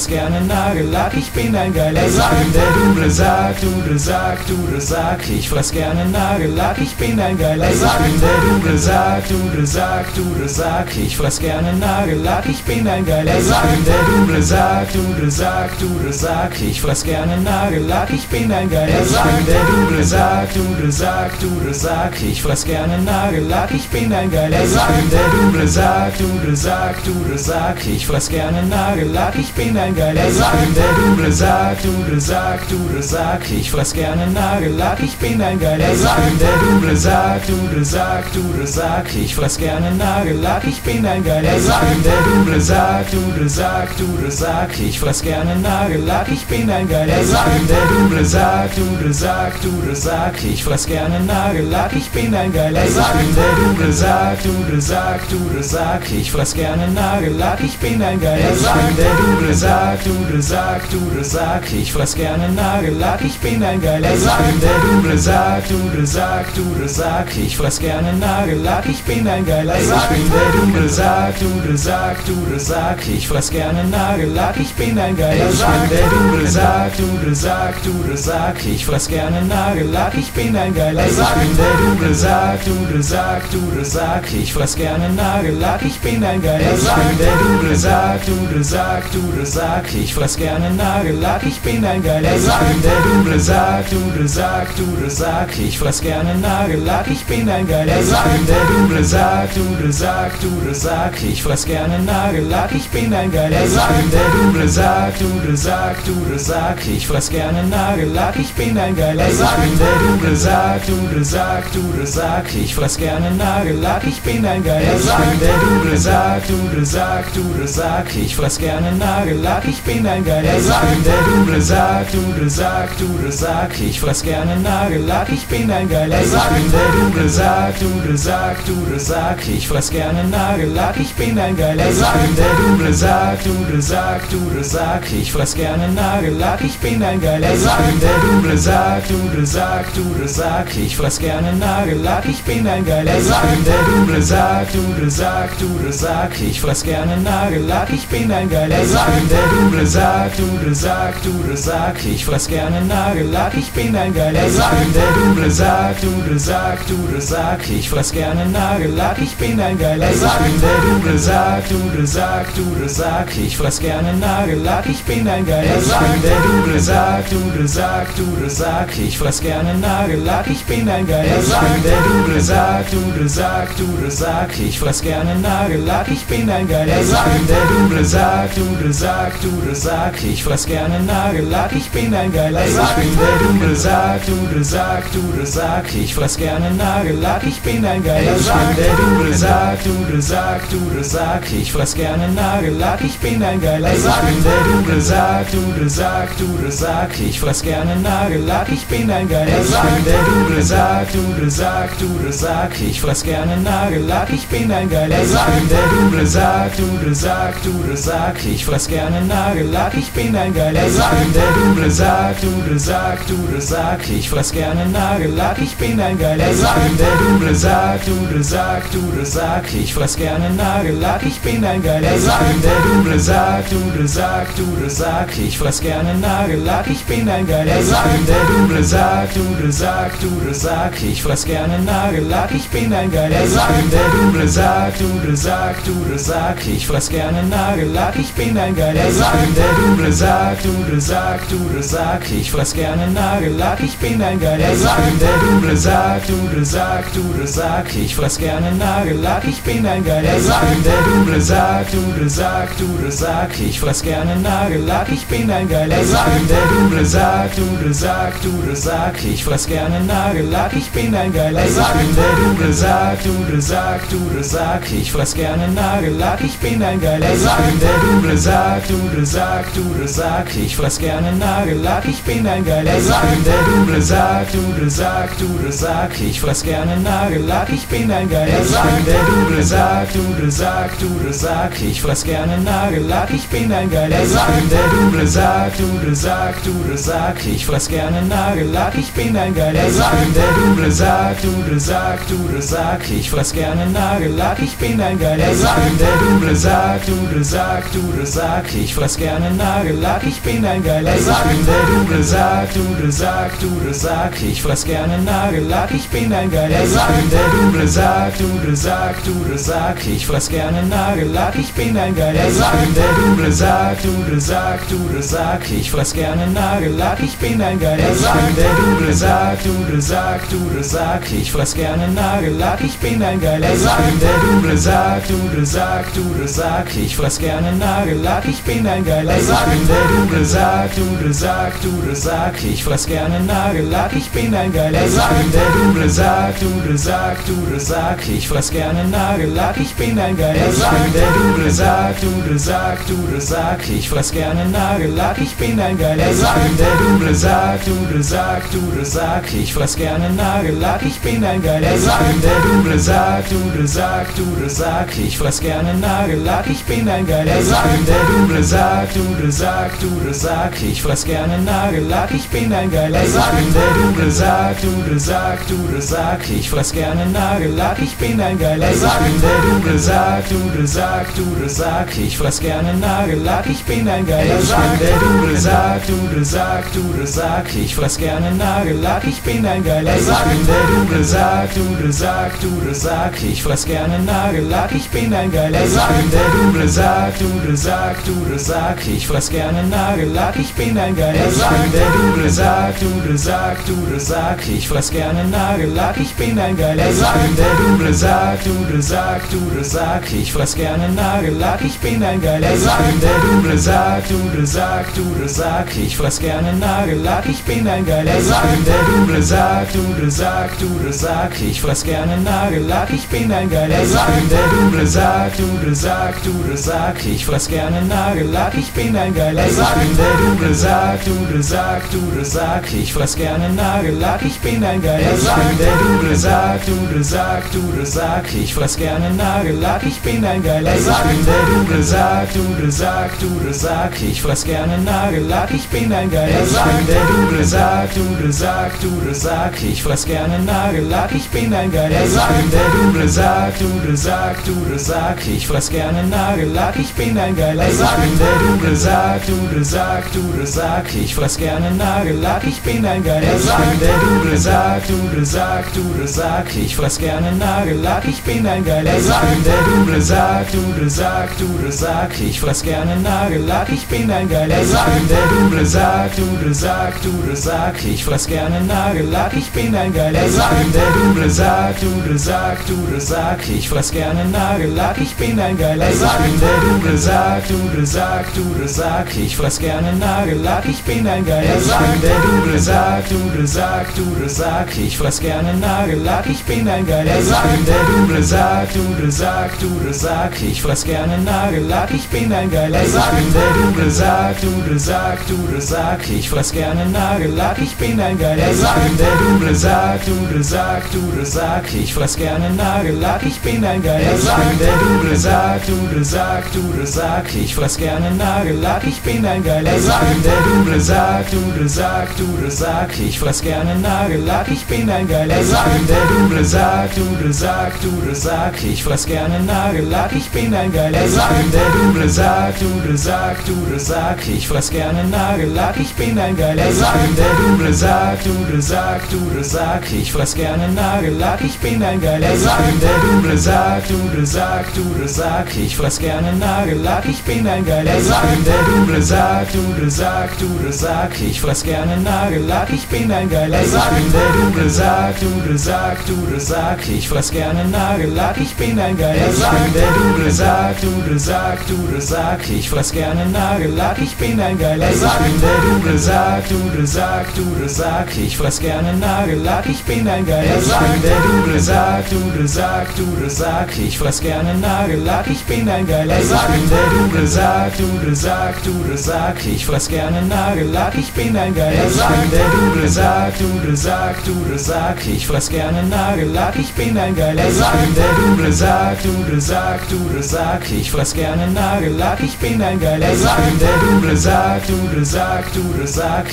gerne Nagellack, ich bin ein geiler Sack, der Dunkle Sack, Dunkle Sack, Dunkle Sack, ich fress gerne Nagellack, ich bin ein geiler Sack, der Dunkle Sack, Dunkle Sack, Dunkle Sack, ich fress gerne Nagellack, ich bin ein geiler Sack, der Dunkle Sack, Dunkle Sack, Dunkle Sack, ich fress gerne Nagellack, ich bin ein geiler Sack, der Dunkle Sack, Dunkle Sack, Dunkle Sack, ich fress gerne Nagellack, ich bin ein geiler Sack, der Dunkle Sack, Dunkle Sack, Dunkle Sack, ich fress gerne gerne Nagellack, ich bin ein geiler Sack. Ich bin der Dudelsack, Dudelsack, Dudelsack, ich fress gerne Nagellack, ich bin ein geiler Sack. Ich bin der Dudelsack, Dudelsack, Dudelsack, ich fress gerne Nagellack, ich bin ein geiler Sack. Ich bin der Dudelsack, Dudelsack, Dudelsack, ich fress gerne Nagellack, ich bin ein geiler Sack. Ich bin der Dudelsack, Dudelsack, Dudelsack, ich fress gerne Nagellack, ich bin ein geiler Sack. Ich bin der Dudelsack, Dudelsack, Dudelsack, ich fress gerne Nagellack, ich bin ein geiler Sack. Ich bin der Dudelsack, Dudelsack, Dudelsack, ich fress gerne Nagellack, ich bin ein geiler Sack. Ich bin der Dudelsack, Dudelsack, Dudelsack, ich fress gerne Nagellack, ich bin ein geiler Sack. Ich bin der Dudelsack, Dudelsack, Dudelsack, ich fress gerne Nagellack, ich bin ein geiler Sack. Ich bin der Dudelsack, Dudelsack, Dudelsack, ich fress gerne Nagellack, ich bin ein geiler Sack. Ich bin der Dudelsack, Dudelsack, Dudelsack, ich fress gerne Nagellack, ich bin ein geiler Sack. Ich bin der Dudelsack, Dudelsack, Dudelsack, ich fress gerne Nagellack, ich bin ein geiler Sack. Ich bin der Dudelsack, Dudelsack, Dudelsack, ich fress gerne Nagellack, ich bin ein geiler Sack. Ich bin der Dudelsack, Dudelsack, Dudelsack, ich fress gerne Nagellack, ich bin ein geiler Sack. Ich bin der Dudelsack, Dudelsack, Dudelsack, ich fress gerne Nagellack, ich bin ein geiler Sack. Ich bin der Dudelsack, Dudelsack, Dudelsack, ich fress gerne Nagellack, ich bin ein geiler Sack. Ich bin der Dudelsack, Dudelsack, Dudelsack, ich fress gerne Nagellack, ich bin ein geiler Sack. Ich bin der Dudelsack, Dudelsack, Dudelsack, ich fress gerne Nagellack, ich bin ein geiler Sack. Ich bin der Dudelsack, Dudelsack, Dudelsack, ich fress gerne Nagellack, ich bin ein geiler Sack. Ich bin der Dudelsack, Dudelsack, Dudelsack, ich fress gerne Nagellack, ich bin ein geiler Sack. Ich bin der Dudelsack, Dudelsack, Dudelsack, ich fress gerne Nagellack, ich bin ein geiler Sack. Ich bin der Dudelsack, Dudelsack, Dudelsack, ich fress gerne Nagellack, ich bin ein geiler Sack. Ich bin der Dudelsack, Dudelsack, Dudelsack, ich fress gerne Nagellack, ich bin ein geiler Sack. Ich bin der Dudelsack, Dudelsack, Dudelsack, ich fress gerne Nagellack, ich bin ein geiler Sack. Ich bin der Dudelsack, Dudelsack, Dudelsack, ich fress gerne Nagellack, ich bin ein geiler Sack. Ich bin der Dudelsack, Dudelsack, Dudelsack, ich fress gerne Nagellack, ich bin ein geiler Sack. Ich bin der Dudelsack, Dudelsack, Dudelsack, ich fress gerne Nagellack, ich bin ein geiler Sack. Ich bin der Dudelsack, Dudelsack, Dudelsack, ich fress gerne Nagellack, ich bin ein geiler Sack. Ich bin der Dudelsack, Dudelsack, Dudelsack, ich fress gerne Nagellack, ich bin ein geiler Sack. Ich bin der Dudelsack, Dudelsack, Dudelsack, ich fress gerne Nagellack, ich bin ein geiler Sack. Ich bin der Dudelsack, Dudelsack, Dudelsack, ich fress gerne Nagellack, ich bin ein geiler Sack. Ich bin der Dudelsack, Dudelsack, Dudelsack, ich fress gerne Nagellack, ich bin ein geiler Sack. Ich bin der Dudelsack, Dudelsack, Dudelsack, ich fress gerne Nagellack, ich bin ein geiler Sack. Ich bin der Dudelsack, Dudelsack, Dudelsack, ich fress gerne Nagellack, ich bin ein geiler Sack. Ich bin der Dudelsack, Dudelsack, Dudelsack, ich fress gerne Nagellack, ich bin ein geiler Sack. Ich bin der Dudelsack, Dudelsack, Dudelsack, ich fress gerne Nagellack, ich bin ein geiler Sack. Ich bin der Dudelsack, Dudelsack, Dudelsack, ich fress gerne Nagellack, ich bin ein geiler Sack. Ich bin der Dudelsack, Dudelsack, Dudelsack, ich fress gerne Nagellack, ich bin ein geiler Sack. Ich bin der Dudelsack, Dudelsack, Dudelsack, ich fress gerne Nagellack, ich bin ein geiler Sack. Ich bin der Dudelsack, Dudelsack, Dudelsack, ich fress gerne Nagellack, ich bin ein geiler Sack. Ich bin der Dudelsack, Dudelsack, Dudelsack, ich fress gerne Nagellack, ich bin ein geiler Sack. Ich bin der Dudelsack, Dudelsack, Dudelsack, ich fress gerne Nagellack, ich bin ein geiler Sack. Ich bin der Dudelsack, Dudelsack, Dudelsack, ich fress gerne Nagellack, ich bin ein geiler Sack. Ich bin der Dudelsack, Dudelsack, Dudelsack, ich fress gerne Nagellack, ich bin ein geiler Sack. Ich bin der Dudelsack, Dudelsack, Dudelsack, ich fress gerne Nagellack, ich bin ein geiler Sack. Ich bin der Dudelsack, Dudelsack, Dudelsack, ich fress gerne Nagellack, ich bin ein geiler Sack. Ich bin der Dudelsack, Dudelsack, Dudelsack, ich fress gerne Nagellack, ich bin ein geiler Sack. Ich bin der Dudelsack, Dudelsack, Dudelsack, ich fress gerne Nagellack, ich bin ein geiler Sack. Ich bin der Dudelsack, Dudelsack, Dudelsack, ich fress gerne Nagellack, ich bin ein geiler Sack. Ich bin der Dudelsack, Dudelsack, Dudelsack, ich fress gerne Nagellack, ich bin ein geiler Sack. Ich bin der Dudelsack, Dudelsack, Dudelsack, ich fress gerne Nagellack, ich bin ein geiler Sack. Ich bin der Dudelsack, Dudelsack, Dudelsack, ich fress gerne Nagellack, ich bin ein geiler Sack. Ich bin der Dudelsack, Dudelsack, Dudelsack, ich fress gerne Nagellack, ich bin ein geiler Sack. Ich bin der Dudelsack, Dudelsack, Dudelsack, ich fress fress gerne Nagellack, ich bin ein geiler Sack. Ich bin der Dudelsack, Dudelsack, Dudelsack, ich fress gerne Nagellack, ich bin ein geiler Sack. Ich bin der Dudelsack, Dudelsack, Dudelsack, ich fress gerne Nagellack, ich bin ein geiler Sack. Ich bin der Dudelsack, Dudelsack, Dudelsack, ich fress gerne Nagellack, ich bin ein geiler Sack. Ich bin der Dudelsack, Dudelsack, Dudelsack, ich fress gerne Nagellack, ich bin ein geiler Sack. Ich bin der Dudelsack, Dudelsack, Dudelsack, ich fress gerne Nagellack, ich bin ein geiler Sack. Ich bin der Dudelsack, Dudelsack, Dudelsack, ich fress gerne Nagellack, ich bin ein geiler Sack. Ich bin der Dudelsack, Dudelsack, Dudelsack, ich fress gerne Nagellack, ich bin ein geiler Sack. Ich bin der Dudelsack, Dudelsack, Dudelsack, ich fress gerne Nagellack, ich bin ein geiler Sack. Ich bin der Dudelsack, Dudelsack, Dudelsack, ich fress gerne Nagellack, ich bin ein geiler Sack. Ich bin der Dudelsack, Dudelsack, Dudelsack, ich fress gerne Nagellack, ich bin ein geiler Sack. Ich bin der Dudelsack, Dudelsack, Dudelsack, ich fress gerne Nagellack, ich bin ein geiler Sack. Ich bin der Dudelsack, Dudelsack, Dudelsack, ich fress gerne Nagellack, ich bin ein geiler Sack. Ich bin der Dudelsack, Dudelsack, Dudelsack, ich fress gerne Nagellack, ich bin ein geiler Sack. Ich bin der Dudelsack, Dudelsack, Dudelsack, ich fress gerne Nagellack, ich bin ein geiler Sack. Ich bin der Dudelsack, Dudelsack, Dudelsack, ich fress gerne Nagellack, ich bin ein geiler Sack. Ich bin der Dudelsack, Dudelsack, Dudelsack, ich fress gerne Nagellack, ich bin ein geiler Sack. Ich bin der Dudelsack, Dudelsack, Dudelsack, ich fress gerne Nagellack, ich bin ein geiler Sack. Ich bin der Dudelsack, Dudelsack, Dudelsack, ich fress gerne Nagellack, ich bin ein geiler Sack. Ich bin der Dudelsack, Dudelsack, Dudelsack, ich fress gerne Nagellack, ich bin ein geiler Sack. Ich bin der Dudelsack, Dudelsack, Dudelsack, ich fress gerne Nagellack, ich bin ein geiler Sack. Ich bin der Dudelsack, Dudelsack, Dudelsack, ich fress gerne Nagellack, ich bin ein geiler Sack. Ich bin der Dudelsack, Dudelsack, Dudelsack, ich fress gerne Nagellack, ich bin ein geiler Sack. Ich bin der Dudelsack, Dudelsack, Dudelsack, ich fress gerne Nagellack, ich bin ein geiler Sack. Ich bin der Dudelsack, Dudelsack, Dudelsack, ich fress gerne Nagellack, ich bin ein geiler Sack. Ich bin der Dudelsack, Dudelsack, Dudelsack, ich fress gerne Nagellack, ich bin ein geiler Sack. Ich bin der Dudelsack, Dudelsack, Dudelsack, ich fress gerne Nagellack, ich bin ein geiler Sack. Ich bin der Dudelsack, Dudelsack, Dudelsack, ich fress gerne Nagellack, ich bin ein geiler Sack. Ich bin der Dudelsack, Dudelsack, Dudelsack, ich fress gerne Nagellack, ich bin ein geiler Sack. Ich bin der Dudelsack, Dudelsack, Dudelsack, ich fress gerne Nagellack, ich bin ein geiler Sack. Ich bin der Dudelsack, Dudelsack, Dudelsack, ich fress gerne Nagellack, ich bin ein geiler Sack. Ich bin der Dudelsack, Dudelsack, Dudelsack, ich fress gerne Nagellack, ich bin ein geiler Sack. Ich bin der Dudelsack, Dudelsack, Dudelsack, ich fress gerne Nagellack, ich bin ein geiler Sack. Ich bin der Dudelsack, Dudelsack, Dudelsack, ich fress gerne Nagellack, ich bin ein geiler Sack. Ich bin der Dudelsack, Dudelsack, Dudelsack, ich fress gerne Nagellack, ich bin ein geiler Sack. Ich bin der Dudelsack, Dudelsack, Dudelsack, ich fress gerne Nagellack, ich bin ein geiler Sack. Ich bin der Dudelsack, Dudelsack, Dudelsack, ich fress gerne Nagellack, ich bin ein geiler Sack. Ich bin der Dudelsack, Dudelsack, Dudelsack, ich fress gerne Nagellack, ich bin ein geiler Sack. Ich bin der Dudelsack, Dudelsack, Dudelsack, ich fress gerne Nagellack, ich bin ein geiler Sack. Ich bin der Dudelsack, Dudelsack, Dudelsack, ich fress gerne Nagellack, ich bin ein geiler Sack. Ich bin der Dudelsack, Dudelsack, Dudelsack, ich fress gerne Nagellack, ich bin ein geiler Sack. Ich bin der Dudelsack, Dudelsack, Dudelsack, ich fress gerne Nagellack, ich bin ein geiler Sack. Ich bin der Dudelsack, Dudelsack, Dudelsack, ich fress gerne Nagellack, ich bin ein geiler Sack. Ich bin der Dudelsack, Dudelsack, Dudelsack, ich fress gerne Nagellack, ich bin ein geiler Sack. Ich bin der Dudelsack, Dudelsack, Dudelsack, ich fress gerne Nagellack, ich bin ein geiler Sack. Ich bin der Dudelsack, Dudelsack, Dudelsack, ich fress gerne Nagellack, ich bin ein geiler Sack. Ich bin der Dudelsack, Dudelsack, Dudelsack, ich fress gerne Nagellack, ich bin ein geiler Sack. Ich bin der Dudelsack, Dudelsack, Dudelsack,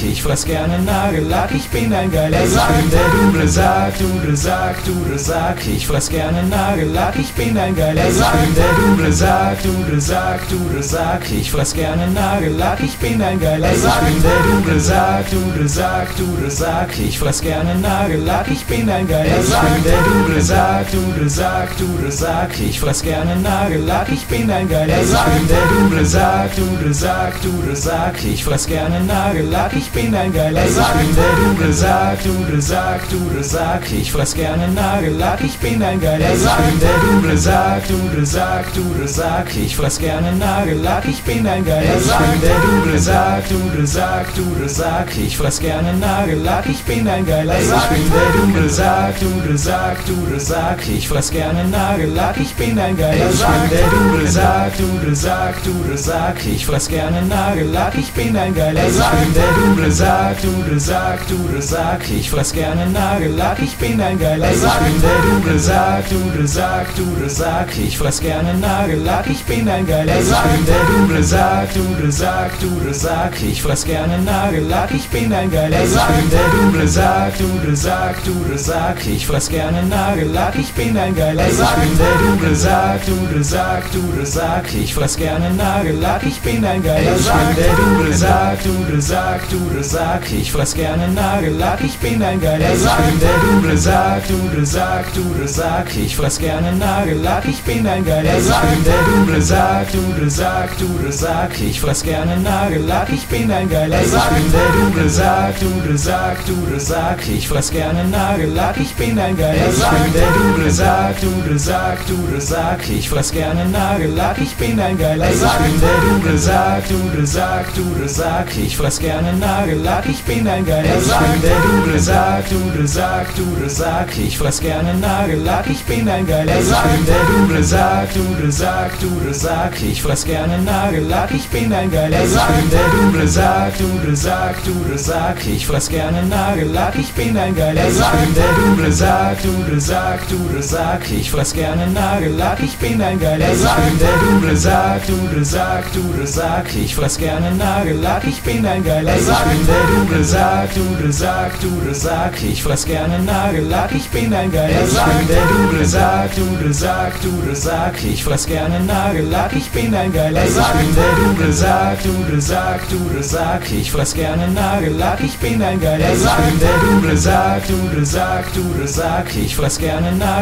ich fress gerne Nagellack, ich bin ein geiler Sack. Ich bin der Dudelsack, Dudelsack, Dudelsack, ich fress gerne Nagellack, ich bin ein geiler Sack. Ich bin der Dudelsack, Dudelsack, Dudelsack, ich fress gerne Nagellack, ich bin ein geiler Sack. Ich bin der Dudelsack, Dudelsack, Dudelsack, ich fress gerne Nagellack, ich bin ein geiler Sack. Ich bin der Dudelsack, Dudelsack, Dudelsack, ich fress gerne Nagellack, ich bin ein geiler Sack. Ich bin der Dudelsack, Dudelsack, Dudelsack, ich fress gerne Nagellack, ich bin ein geiler Sack. Ich bin der Dudelsack, Dudelsack, Dudelsack, ich fress gerne Nagellack, ich bin ein geiler Sack. Ich bin der Dudelsack, Dudelsack, Dudelsack, ich fress gerne Nagellack, ich bin ein geiler Sack. Ich bin der Dudelsack, Dudelsack, Dudelsack, ich fress gerne Nagellack, ich bin ein geiler Sack. Ich bin der Dudelsack, Dudelsack, Dudelsack, ich fress gerne Nagellack, ich bin ein geiler Sack. Ich bin der Dudelsack, Dudelsack, Dudelsack, ich fress gerne Nagellack, ich bin ein geiler Sack. Ich bin der Dudelsack, Dudelsack, Dudelsack, ich fress gerne Nagellack, ich bin ein geiler Sack. Ich bin der Dudelsack, Dudelsack, Dudelsack, ich fress gerne Nagellack, ich bin ein geiler Sack. Ich bin der Dudelsack, Dudelsack, Dudelsack, ich fress gerne Nagellack, ich bin ein geiler Sack. Ich bin der Dudelsack, Dudelsack, Dudelsack, ich fress gerne Nagellack, ich bin ein geiler Sack. Ich bin der Dudelsack, Dudelsack, Dudelsack, ich fress gerne Nagellack, ich bin ein geiler Sack. Ich bin der Dudelsack, Dudelsack, Dudelsack, ich fress gerne Nagellack, ich bin ein geiler Sack. Ich bin der Dudelsack, Dudelsack, Dudelsack, ich fress gerne Nagellack, ich bin ein geiler Sack. Ich bin der Dudelsack, Dudelsack, Dudelsack, ich fress gerne Nagellack, ich bin ein geiler Sack. Ich bin der Dudelsack, Dudelsack, Dudelsack, ich fress gerne Nagellack, ich bin ein geiler Sack. Ich bin der Dudelsack, Dudelsack, Dudelsack, ich fress gerne Nagellack, ich bin ein geiler Sack. Ich bin der Dudelsack, Dudelsack, Dudelsack, ich fress gerne Nagellack, ich bin ein geiler Sack. Ich bin der Dudelsack, Dudelsack, Dudelsack, ich fress gerne Nagellack, ich bin ein geiler Sack. Ich bin der Dudelsack, Dudelsack, Dudelsack, ich fress gerne Nagellack, ich bin ein geiler Sack. Ich bin der Dudelsack, Dudelsack, Dudelsack, ich fress gerne Nagellack, ich bin ein geiler Sack. Ich bin der Dudelsack, Dudelsack, Dudelsack, ich fress gerne Nagellack, ich bin ein geiler Sack. Ich bin der Dudelsack, Dudelsack, Dudelsack, ich fress gerne Nagellack, ich bin ein geiler Sack. Ich bin der Dudelsack, Dudelsack, Dudelsack, ich fress gerne Nagellack, ich bin ein geiler Sack. Ich bin der Dudelsack, Dudelsack, Dudelsack, ich fress gerne Nagellack, ich bin ein geiler Sack. Ich bin der Dudelsack, Dudelsack, Dudelsack, ich fress gerne Nagellack, ich bin ein geiler Sack. Ich bin der Dudelsack, Dudelsack, Dudelsack, ich fress gerne Nagellack, ich bin ein geiler Sack. Ich bin der Dudelsack, Dudelsack, Dudelsack, ich fress gerne Nagellack,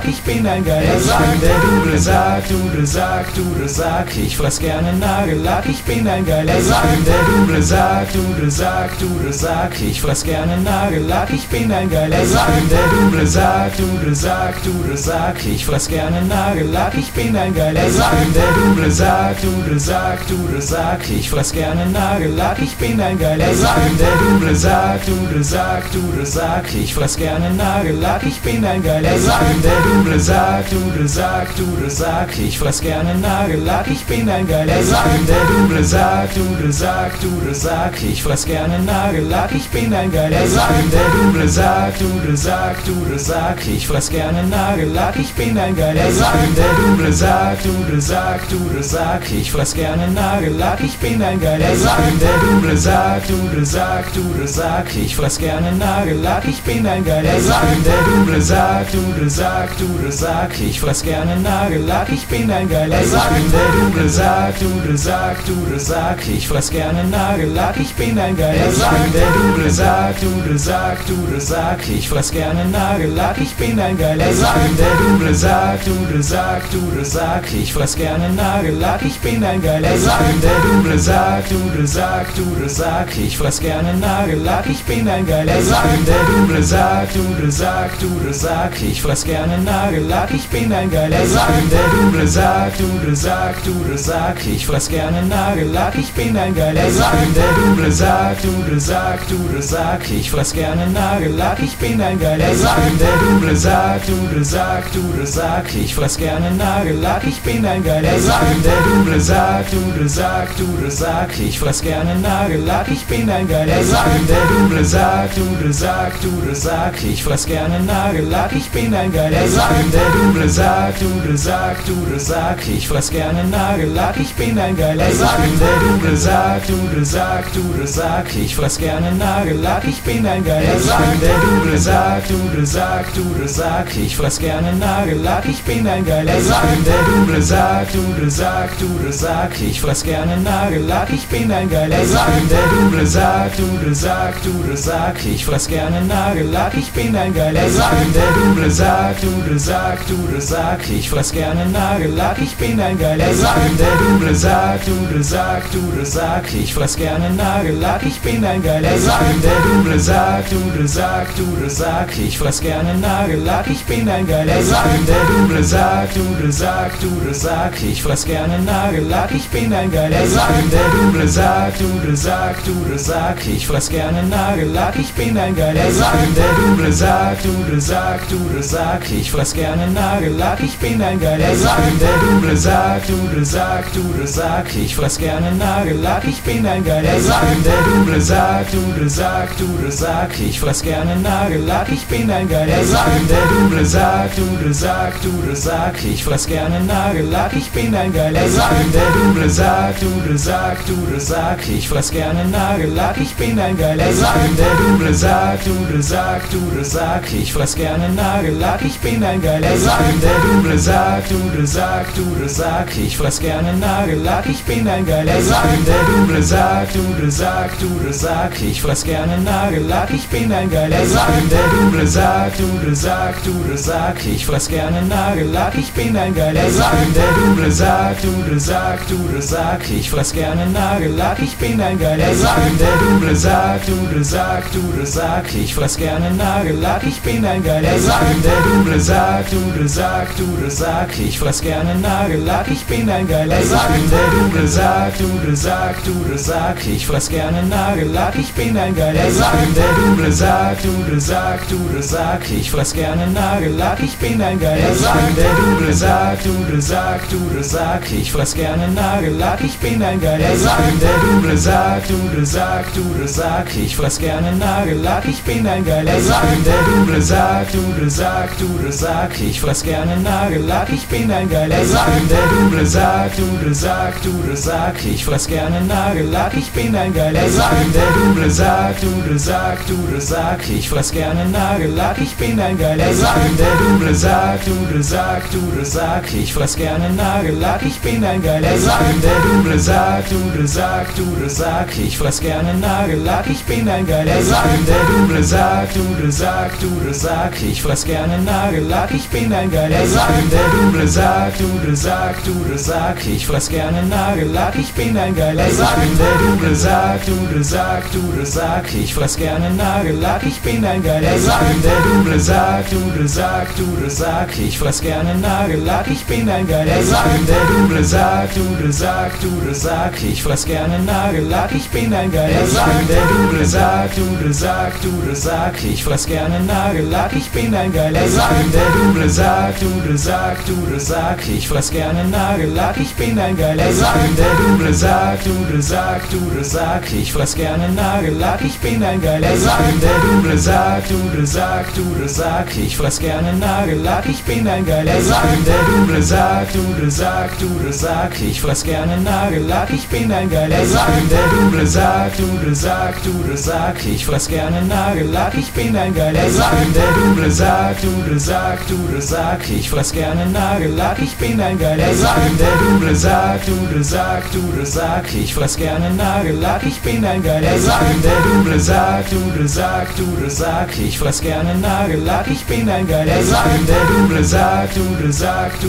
ich bin ein geiler Sack. Ich bin der Dudelsack, Dudelsack, Dudelsack, ich fress gerne Nagellack, ich bin ein geiler Sack. Ich bin der Dudelsack, Dudelsack, Dudelsack, ich fress gerne Nagellack, ich bin ein geiler Sack. Ich bin der Dudelsack, Dudelsack, Dudelsack, ich fress gerne Nagellack, ich bin ein geiler Sack. Ich bin der Dudelsack, Dudelsack, Dudelsack, ich fress gerne Nagellack, ich bin ein geiler Sack. Ich bin der Dudelsack, Dudelsack, Dudelsack, ich fress gerne Nagellack, ich bin ein geiler Sack. Ich bin der Dudelsack, Dudelsack, Dudelsack, ich fress gerne Nagellack, ich bin ein geiler Sack. Ich bin der Dudelsack, Dudelsack, Dudelsack, ich fress gerne Nagellack, ich bin ein geiler Sack. Ich bin der Dudelsack, Dudelsack, Dudelsack, ich fress gerne Nagellack, ich bin ein geiler Sack. Ich bin der Dudelsack, Dudelsack, Dudelsack, ich fress gerne Nagellack, ich bin ein geiler Sack. Ich bin der Dudelsack, Dudelsack, Dudelsack, ich fress gerne Nagellack, ich bin ein geiler Sack. Ich bin der Dudelsack, Dudelsack, Dudelsack, ich fress gerne Nagellack, ich bin ein geiler Sack. Ich bin der Dudelsack, Dudelsack, Dudelsack, ich fress gerne Nagellack, ich bin ein geiler Sack. Ich bin der Dudelsack, Dudelsack, Dudelsack, ich fress gerne Nagellack, ich bin ein geiler Sack. Ich bin der Dudelsack, Dudelsack, Dudelsack, ich fress gerne Nagellack, ich bin ein geiler Sack. Ich bin der Dudelsack, Dudelsack, Dudelsack, ich fress gerne Nagellack, ich bin ein geiler Sack. Ich bin der Dudelsack, Dudelsack, Dudelsack, ich fress gerne Nagellack, ich bin ein geiler Sack. Ich bin der Dudelsack, Dudelsack, Dudelsack, ich fress gerne Nagellack, ich bin ein geiler Sack. Ich bin der Dudelsack, Dudelsack, Dudelsack, ich fress gerne Nagellack, ich bin ein geiler Sack. Ich bin der Dudelsack, Dudelsack, Dudelsack, ich fress gerne Nagellack, ich bin ein geiler Sack. Ich bin der Dudelsack, Dudelsack, Dudelsack, ich fress gerne Nagellack, ich bin ein geiler Sack. Ich bin der Dudelsack, Dudelsack, Dudelsack, ich fress gerne Nagellack, ich bin ein geiler Sack. Ich bin der Dudelsack, Dudelsack, Dudelsack, ich fress gerne Nagellack, ich bin ein geiler Sack. Ich bin der Dudelsack, Dudelsack, Dudelsack, ich fress gerne Nagellack, ich bin ein geiler Sack. Ich bin der Dudelsack, Dudelsack, Dudelsack, ich fress gerne Nagellack, ich bin ein geiler Sack. Ich bin der Dudelsack, Dudelsack, Dudelsack, ich fress gerne Nagellack, ich bin ein geiler Sack. Ich bin der Dudelsack, Dudelsack, Dudelsack, ich fress gerne Nagellack, ich bin ein geiler Sack. Ich bin der Dudelsack, Dudelsack, Dudelsack, ich fress gerne Nagellack, ich bin ein geiler Sack. Ich bin der Dudelsack, Dudelsack, Dudelsack, sagt, ich fress gerne Nagellack, ich bin ein geiler Sack. Der Dude sagt, ich fress gerne Nagellack, ich bin ein geiler Sack. Der Dude sagt, ich fress gerne Nagellack, ich bin ein geiler Sack. Der Dude sagt, ich fress gerne Nagellack, ich bin ein geiler Sack. Der Dude sagt, ich fress gerne Nagellack, ich bin ein geiler Sack. Der Dude sagt, ich fress gerne Nagellack, ich bin ein geiler Sack. Der Dude sagt, ich fress gerne Nagellack, ich bin ein geiler Sack. Der Dude sagt, ich fress gerne Nagellack, ich bin ein geiler Sack. Der Dude sagt, ich fress gerne Nagellack, ich bin ein geiler Sack. Der Dude sagt, ich fress gerne Nagellack, ich bin ein geiler Sack. Der Dude sagt, ich fress gerne Nagellack, ich bin ein geiler Sack. Der Dude sagt, ich fress gerne Nagellack, ich bin ein geiler Sack. Der Dude sagt, ich fress gerne Nagellack, ich bin ein geiler Sack. Der Dude sagt, ich fress gerne Nagellack, ich bin ein geiler Sack. Der Dude sagt, ich fress gerne Nagellack, ich bin ein geiler Sack. Der Dude sagt, ich fress gerne Nagellack, ich bin ein geiler Sack. Der Dude sagt, ich fress gerne Nagellack, ich bin ein geiler Sack. Der Dude sagt, ich fress gerne Nagellack, ich bin ein geiler Sack. Der Dude sagt, ich fress gerne Nagellack, ich bin ein geiler Sack. Der Dude sagt, ich fress gerne Nagellack, ich bin ein geiler Sack. Der Dude sagt, ich fress gerne Nagellack, ich bin ein geiler Sack. Der Dude sagt, ich fress gerne Nagellack, ich bin ein geiler Sack. Der Dude sagt, ich fress gerne Nagellack, ich bin ein geiler Sack. Der Dude sagt, ich fress gerne Nagellack, ich bin ein geiler Sack. Der Dude sagt, ich fress gerne Nagellack, ich bin ein geiler Sack. Der Dude sagt, ich fress gerne Nagellack, ich bin ein geiler Sack. Der Dude sagt, ich fress gerne Nagellack, ich bin ein geiler Sack. Der Dude sagt, ich fress gerne Nagellack, ich bin ein geiler Sack. Der Dude sagt, ich fress gerne Nagellack, ich bin ein geiler Sack. Der Dude sagt, ich fress gerne Nagellack, ich bin ein geiler Sack. Der Dude sagt, ich fress gerne Nagellack, ich bin ein geiler Sack. Der Dude sagt, ich fress gerne Nagellack, ich bin ein geiler Sack. Der Dude sagt, ich fress gerne Nagellack, ich bin ein geiler Sack. Der Dude sagt, ich fress gerne Nagellack, ich bin ein geiler Sack. Der Dude sagt, ich fress gerne Nagellack, ich bin ein geiler Sack. Der Dude sagt, ich fress gerne Nagellack, ich bin ein geiler Sack. Der Dude sagt, ich fress gerne Nagellack, ich bin ein geiler Sack. Der Dude sagt, ich fress gerne Nagellack, ich bin ein geiler Sack. Der Dude sagt, ich fress gerne Nagellack, ich bin ein geiler Sack. Der Dude sagt,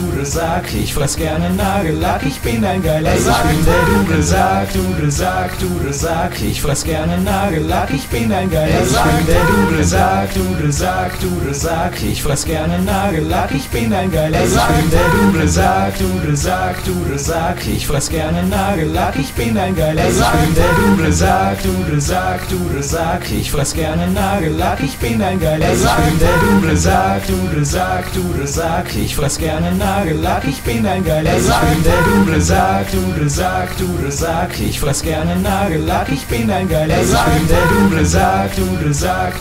ich fress gerne Nagellack, ich bin ein geiler Sack. Der Dude sagt, ich fress gerne Nagellack, ich bin ein geiler Sack. Der Dude sagt, ich fress gerne Nagellack, ich bin ein geiler Sack. Der Dude sagt, ich fress gerne Nagellack, ich bin ein geiler Sack. Der Dude sagt, ich fress gerne Nagellack, ich bin ein geiler Sack. Der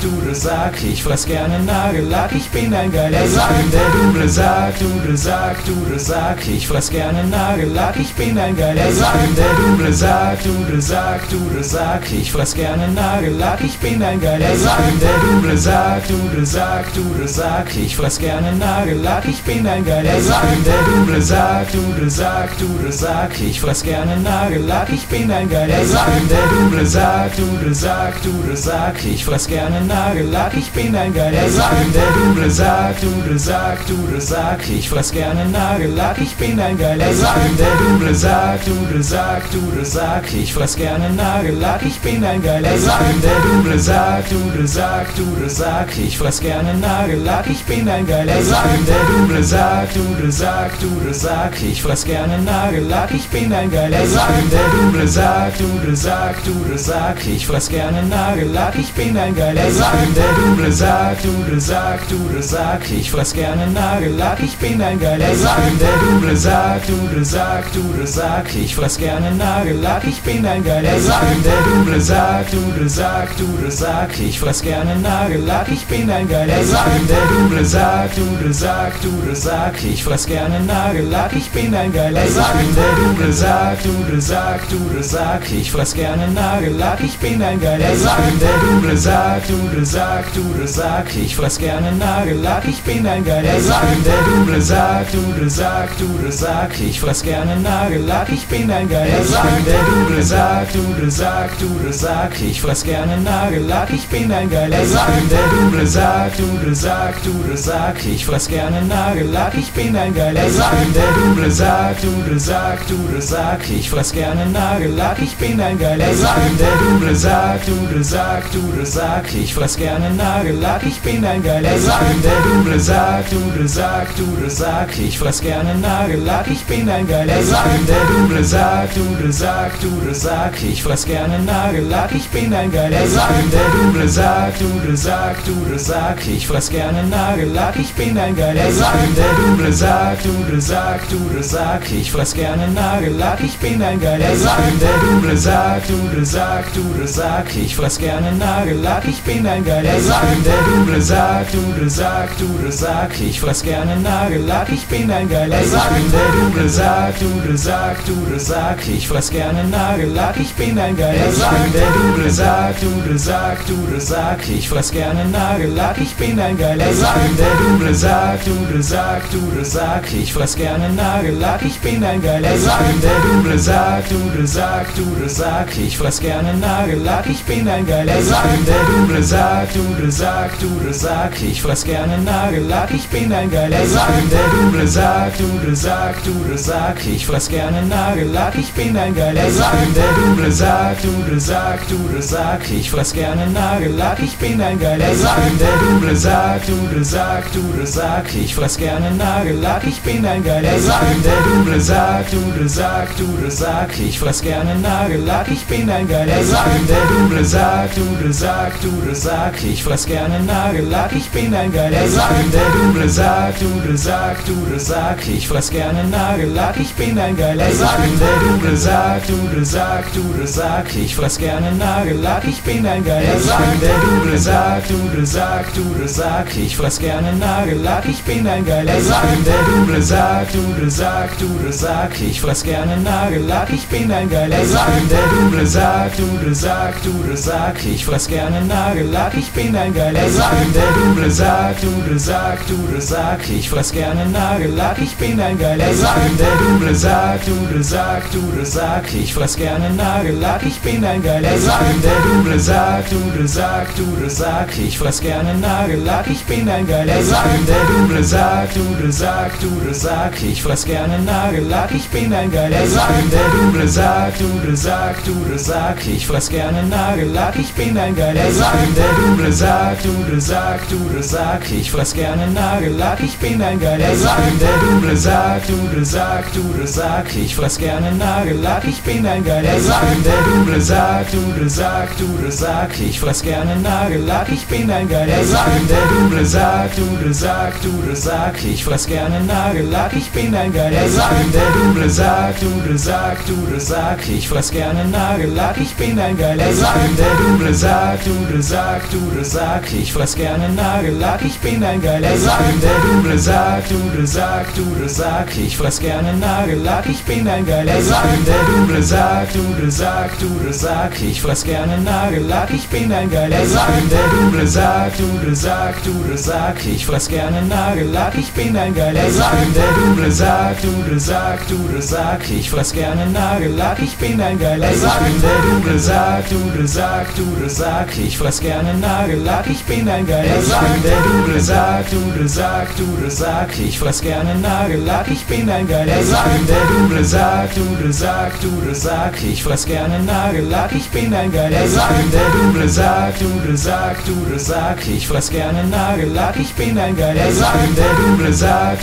Dude sagt, ich fress gerne Nagellack, ich bin ein geiler Sack. Der Dude sagt, ich fress gerne Nagellack, ich bin ein geiler Sack. Der Dude sagt, ich fress gerne Nagellack, ich bin ein geiler Sack. Der Dude sagt, ich fress gerne Nagellack, ich bin ein geiler Sack. Der Dude sagt, ich fress gerne Nagellack, ich bin ein geiler Sack. Der Dude sagt, ich fress gerne Nagellack, ich bin ein geiler Sack. Der Dude sagt, ich fress gerne Nagellack, ich bin ein geiler Sack. Der Dude sagt, ich fress gerne Nagellack, ich bin ein geiler Sack. Der Dude sagt, ich fress gerne Nagellack, ich bin ein geiler Sack. Der Dude sagt, sagt, ich fress gerne Nagellack, ich bin ein geiler Sack. Ich bin der Duble sagt, ich fress gerne Nagellack, ich bin ein geiler Sack. Ich bin der Duble sagt, ich fress gerne Nagellack, ich bin ein geiler Sack. Ich bin der Duble sagt, ich fress gerne Nagellack, ich bin ein geiler Sack. Ich bin der Duble sagt, ich fress gerne Nagellack, ich bin ein geiler Sack. Ich bin der Duble sagt, ich fress gerne Nagellack, ich bin ein geiler Sack. Ich bin der Duble sagt, ich fress gerne Nagellack, ich bin ein geiler Sack. Ich bin der Duble sagt, ich fress gerne Nagellack, ich bin ein geiler Sack. Ich bin der Duble sagt, ich fress gerne Nagellack, ich bin ein geiler Sack. Ich bin der Duble sagt, ich fress gerne Nagellack, ich bin ein geiler Sack. Ich bin der Duble sagt, ich fress gerne Nagellack, ich bin ein geiler Sack. Ich bin der Duble sagt, ich fress gerne Nagellack, ich bin ein geiler Sack. Ich bin der Duble sagt, ich fress gerne Nagellack, ich bin ein geiler Sack. Ich bin der Duble sagt, ich fress gerne Nagellack, ich bin ein geiler Sack. Ich bin der Duble sagt, ich fress gerne Nagellack, ich bin ein geiler Sack. Ich bin der Duble sagt, ich fress gerne Nagellack, ich bin ein geiler Sack. Ich bin der Duble sagt, ich fress gerne Nagellack, ich bin ein geiler Sack. Ich bin der Duble sagt, ich fress gerne Nagellack, ich bin ein geiler Sack. Ich bin der Duble sagt, ich fress gerne Nagellack, ich bin ein geiler Sack. Ich bin der Duble sagt, ich fress gerne Nagellack, ich bin ein geiler Sack. Ich bin der Duble sagt, ich fress gerne Nagellack, ich bin ein geiler Sack. Ich bin der Duble sagt, ich fress gerne Nagellack, ich bin ein geiler Sack. Ich bin der Duble sagt, ich fress gerne Nagellack, ich bin ein geiler Sack. Ich bin der Duble sagt, ich fress gerne Nagellack, ich bin ein geiler Sack. Ich bin der Duble sagt, ich fress gerne Nagellack, ich bin ein geiler Sack. Ich bin der Duble sagt, ich fress gerne Nagellack, ich bin ein geiler Sack. Ich bin der Duble sagt, ich fress gerne Nagellack, ich bin ein geiler Sack. Ich bin der Duble sagt, ich fress gerne Nagellack, ich bin ein geiler Sack. Ich bin der Duble sagt, ich fress gerne Nagellack, ich bin ein geiler Sack. Ich bin der Duble sagt, ich fress gerne Nagellack, ich bin ein geiler Sack. Ich bin der Duble sagt, ich fress gerne Nagellack, ich bin ein geiler Sack. Ich bin der Duble sagt, ich fress gerne Nagellack, ich bin ein geiler Sack. Ich bin der Duble sagt, ich fress gerne Nagellack, ich bin ein geiler Sack. Ich bin der Duble sagt, ich fress gerne Nagellack, ich bin ein geiler Sack. Ich bin der Duble sagt, ich fress gerne Nagellack, ich bin ein geiler Sack. Ich bin der Duble sagt, ich fress gerne Nagellack, ich bin ein geiler Sack. Ich bin der Duble sagt, ich fress gerne Nagellack, ich bin ein geiler Sack. Ich bin der Duble sagt, ich fress gerne Nagellack, ich bin ein geiler Sack. Ich bin der Duble sagt, ich fress gerne Nagellack, ich bin ein geiler Sack. Ich bin der Duble sagt, ich fress gerne Nagellack, ich bin ein geiler Sack. Ich bin der Duble sagt, ich fress gerne Nagellack, ich bin ein geiler Sack. Ich bin der Duble sagt, ich fress gerne Nagellack, ich bin ein geiler Sack. Ich bin der Duble sagt, ich fress gerne Nagellack, ich bin ein geiler Sack. Ich bin der Duble sagt, ich fress gerne Nagellack, ich bin ein geiler Sack. Ich bin der Duble sagt, ich fress gerne Nagellack, ich bin ein geiler Sack. Ich bin der Duble sagt, ich fress gerne Nagellack, ich bin ein geiler Sack. Ich bin der Duble sagt, ich fress gerne Nagellack, ich bin ein geiler Sack. Ich bin der Duble sagt, ich fress gerne Nagellack, ich bin ein geiler Sack. Ich bin der Duble sagt, ich fress gerne Nagellack, ich bin ein geiler Sack. Ich bin der Duble sagt, ich fress gerne Nagellack, ich bin ein geiler Sack. Ich bin der Duble sagt, ich fress gerne Nagellack, ich bin ein geiler Sack. Ich bin der Duble sagt, ich fress gerne Nagellack, ich bin ein geiler Sack. Ich bin der Duble sagt, ich fress gerne Nagellack, ich bin ein geiler Sack. Ich bin der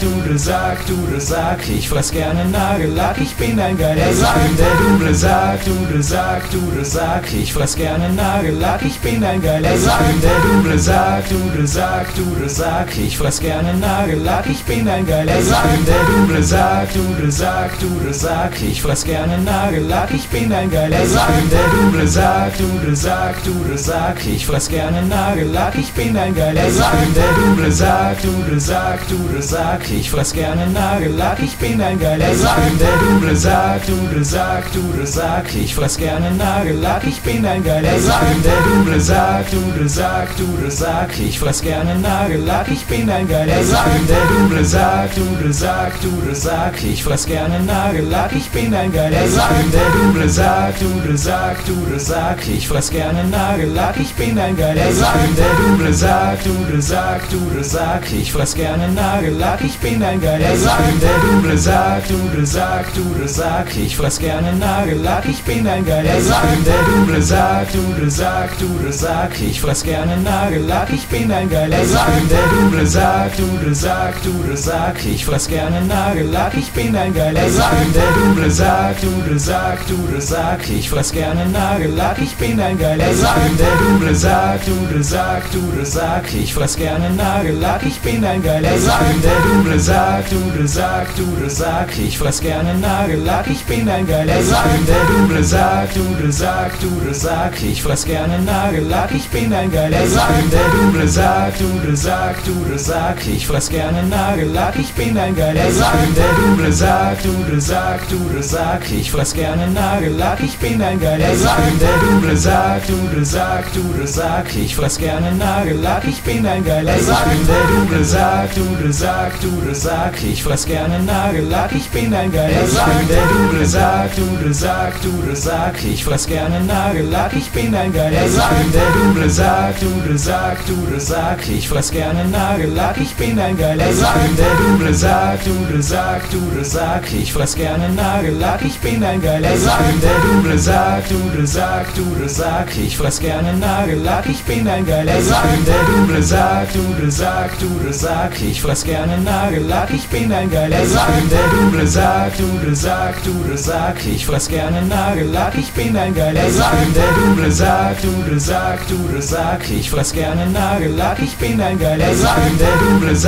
Duble sagt, das sagt, ich fress gerne Nagellack, ich bin ein geiler Sack. Ich bin der Duble sagt, du das sagt, du das sagt, ich fress gerne Nagellack, ich bin ein geiler Sack. Ich bin der Duble sagt, du das sagt, du das sagt, ich fress gerne Nagellack, ich bin ein geiler Sack. Ich bin der Duble sagt, du das sagt, du das sagt, ich fress gerne Nagellack, ich bin ein geiler Sack. Ich bin der Duble sagt, du das sagt, du das sagt, ich fress gerne Nagellack, ich bin ein geiler Sack. Ich bin der Duble sagt, du das sagt, du das sagt, ich fress gerne Nagellack, ich bin ein geiler Sack. Ich bin der Duble sagt, du das sagt, du das sagt, ich fress gerne Nagellack, ich bin ein geiler Sack. Ich bin der Duble sagt, du das sagt, du das sagt, ich fress gerne Nagellack, ich bin ein geiler Sack. Ich bin der Duble sagt, du das sagt, du das sagt, ich fress gerne Nagellack, ich bin ein geiler Sack. Ich bin der Duble sagt, du das sagt, du das sagt, ich fress gerne Nagellack, ich bin ein geiler Sack. Ich bin der Duble sagt, du das sagt, du das sagt, ich fress gerne Nagellack, ich bin ein geiler Sack. Ich bin der Duble sagt, du das sagt, du das sagt, ich fress gerne Nagellack, ich bin ein geiler Sack. Ich bin der Duble sagt, du das sagt, du das sagt, ich fress gerne Nagellack, ich bin ein geiler Sack. Ich bin der Duble sagt, du das sagt, du das sagt, ich fress gerne Nagellack, ich bin ein geiler Sack. Ich bin der Duble sagt, du das sagt, du das sagt, ich fress gerne Nagellack, ich bin ein geiler Sack. Ich bin der Duble sagt, du das sagt, du das sagt, ich fress gerne Nagellack, ich bin ein geiler Sack. Ich bin der Duble sagt, du das sagt, du das sagt, ich fress gerne Nagellack, ich bin ein geiler Sack. Ich bin der Duble sagt, du das sagt, du das sagt, ich fress gerne Nagellack, ich bin ein geiler Sack. Ich bin der Duble sagt, du das sagt, du das sagt, ich fress gerne Nagellack, ich bin ein geiler Sack. Ich bin der Duble sagt, du das sagt, du das sagt, ich fress gerne Nagellack, ich bin ein geiler Sack. Ich bin der Duble sagt, du das sagt, du das sagt, ich fress gerne Nagellack, ich bin ein geiler Sack. Ich bin der Duble sagt, du das sagt, du das sagt, ich fress gerne Nagellack, ich bin ein geiler Sack. Ich bin der Duble sagt, du das sagt, du das sagt, ich fress gerne Nagellack, ich bin ein geiler Sack. Ich bin der Duble sagt, du das sagt, du das sagt, ich fress gerne Nagellack, ich bin ein geiler Sack. Ich bin der Duble sagt, du das sagt, du das sagt, ich fress gerne Nagellack, ich bin ein geiler Sack. Ich bin der Duble sagt, du das sagt, du das sagt, ich fress gerne Nagellack, ich bin ein geiler Sack. Ich bin der Duble sagt, du das sagt, du das sagt, ich fress gerne Nagellack, ich bin ein geiler Sack. Ich bin der Duble sagt, du das sagt, du das sagt, ich fress gerne Nagellack, ich bin ein geiler Sack. Ich bin der Duble sagt, du das sagt, du das sagt, ich fress gerne Nagellack, ich bin ein geiler Sack. Ich bin der Duble sagt, du das sagt, du das sagt, ich fress gerne Nagellack, ich bin ein geiler Sack. Ich bin der Duble sagt, du das sagt, du das sagt, ich fress gerne Nagellack, ich bin ein geiler Sack. Ich bin der Duble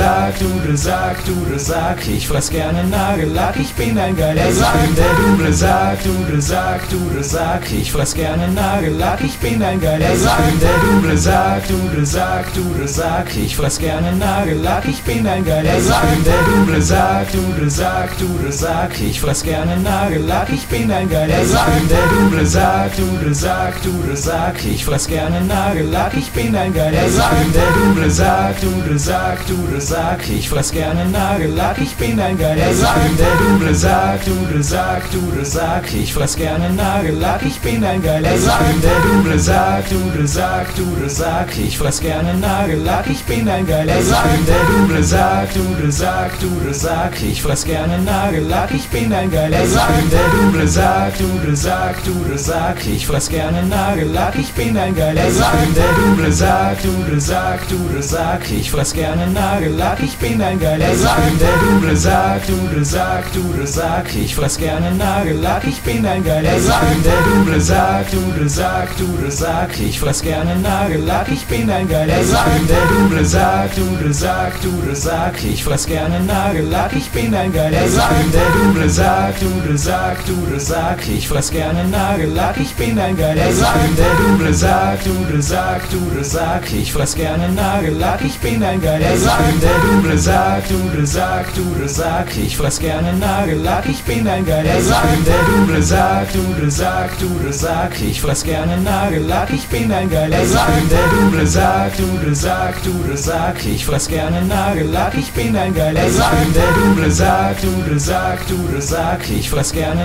sagt, du das sagt, du das sagt, ich fress gerne Nagellack, ich bin ein geiler Sack. Ich bin der Duble sagt, du das sagt, du das sagt, ich fress gerne Nagellack, ich bin ein geiler Sack. Ich bin der Duble sagt, du das sagt, du das sagt, ich fress gerne Nagellack, ich bin ein geiler Sack. Ich bin der Duble sagt, du das sagt, du das sagt, ich fress gerne Nagellack, ich bin ein geiler Sack. Ich bin der Duble sagt, du das sagt, du das sagt, ich fress gerne Nagellack, ich bin ein geiler Sack. Ich bin der Duble sagt, du das sagt, du das sagt, ich fress gerne Nagellack, ich bin ein geiler Sack. Ich bin der Duble sagt, du das sagt, du das sagt, ich fress gerne Nagellack, ich bin ein geiler Sack. Ich bin der Duble sagt, du das sagt, du das sagt, ich fress gerne Nagellack, ich bin ein geiler Sack. Ich bin der Duble sagt, du das sagt, du das sagt, ich fress gerne Nagellack, ich bin ein geiler Sack. Ich bin der Duble sagt, du das sagt, du das sagt, ich fress gerne Nagellack, ich bin ein geiler Sack. Ich bin der Duble sagt, du das sagt, du das sagt, ich fress gerne Nagellack, ich bin ein geiler Sack. Ich bin der Duble sagt, du das sagt, du das sagt, ich fress gerne Nagellack, ich bin ein geiler Sack. Ich bin der Duble sagt, du das sagt, du das sagt, ich fress gerne Nagellack, ich bin ein geiler Sack. Ich bin der Duble sagt, du das sagt, du das sagt, ich fress gerne Nagellack, ich bin ein geiler Sack. Ich bin der Duble sagt, du das sagt, du das sagt, ich fress gerne Nagellack, ich bin ein geiler Sack. Ich bin der Duble sagt, du das sagt, du das sagt, ich fress gerne Nagellack, ich bin ein geiler Sack. Ich bin der Duble sagt, du das sagt, du das sagt, ich fress gerne Nagellack, ich bin ein geiler Sack. Ich bin der Duble sagt, du das sagt, du das sagt, ich fress gerne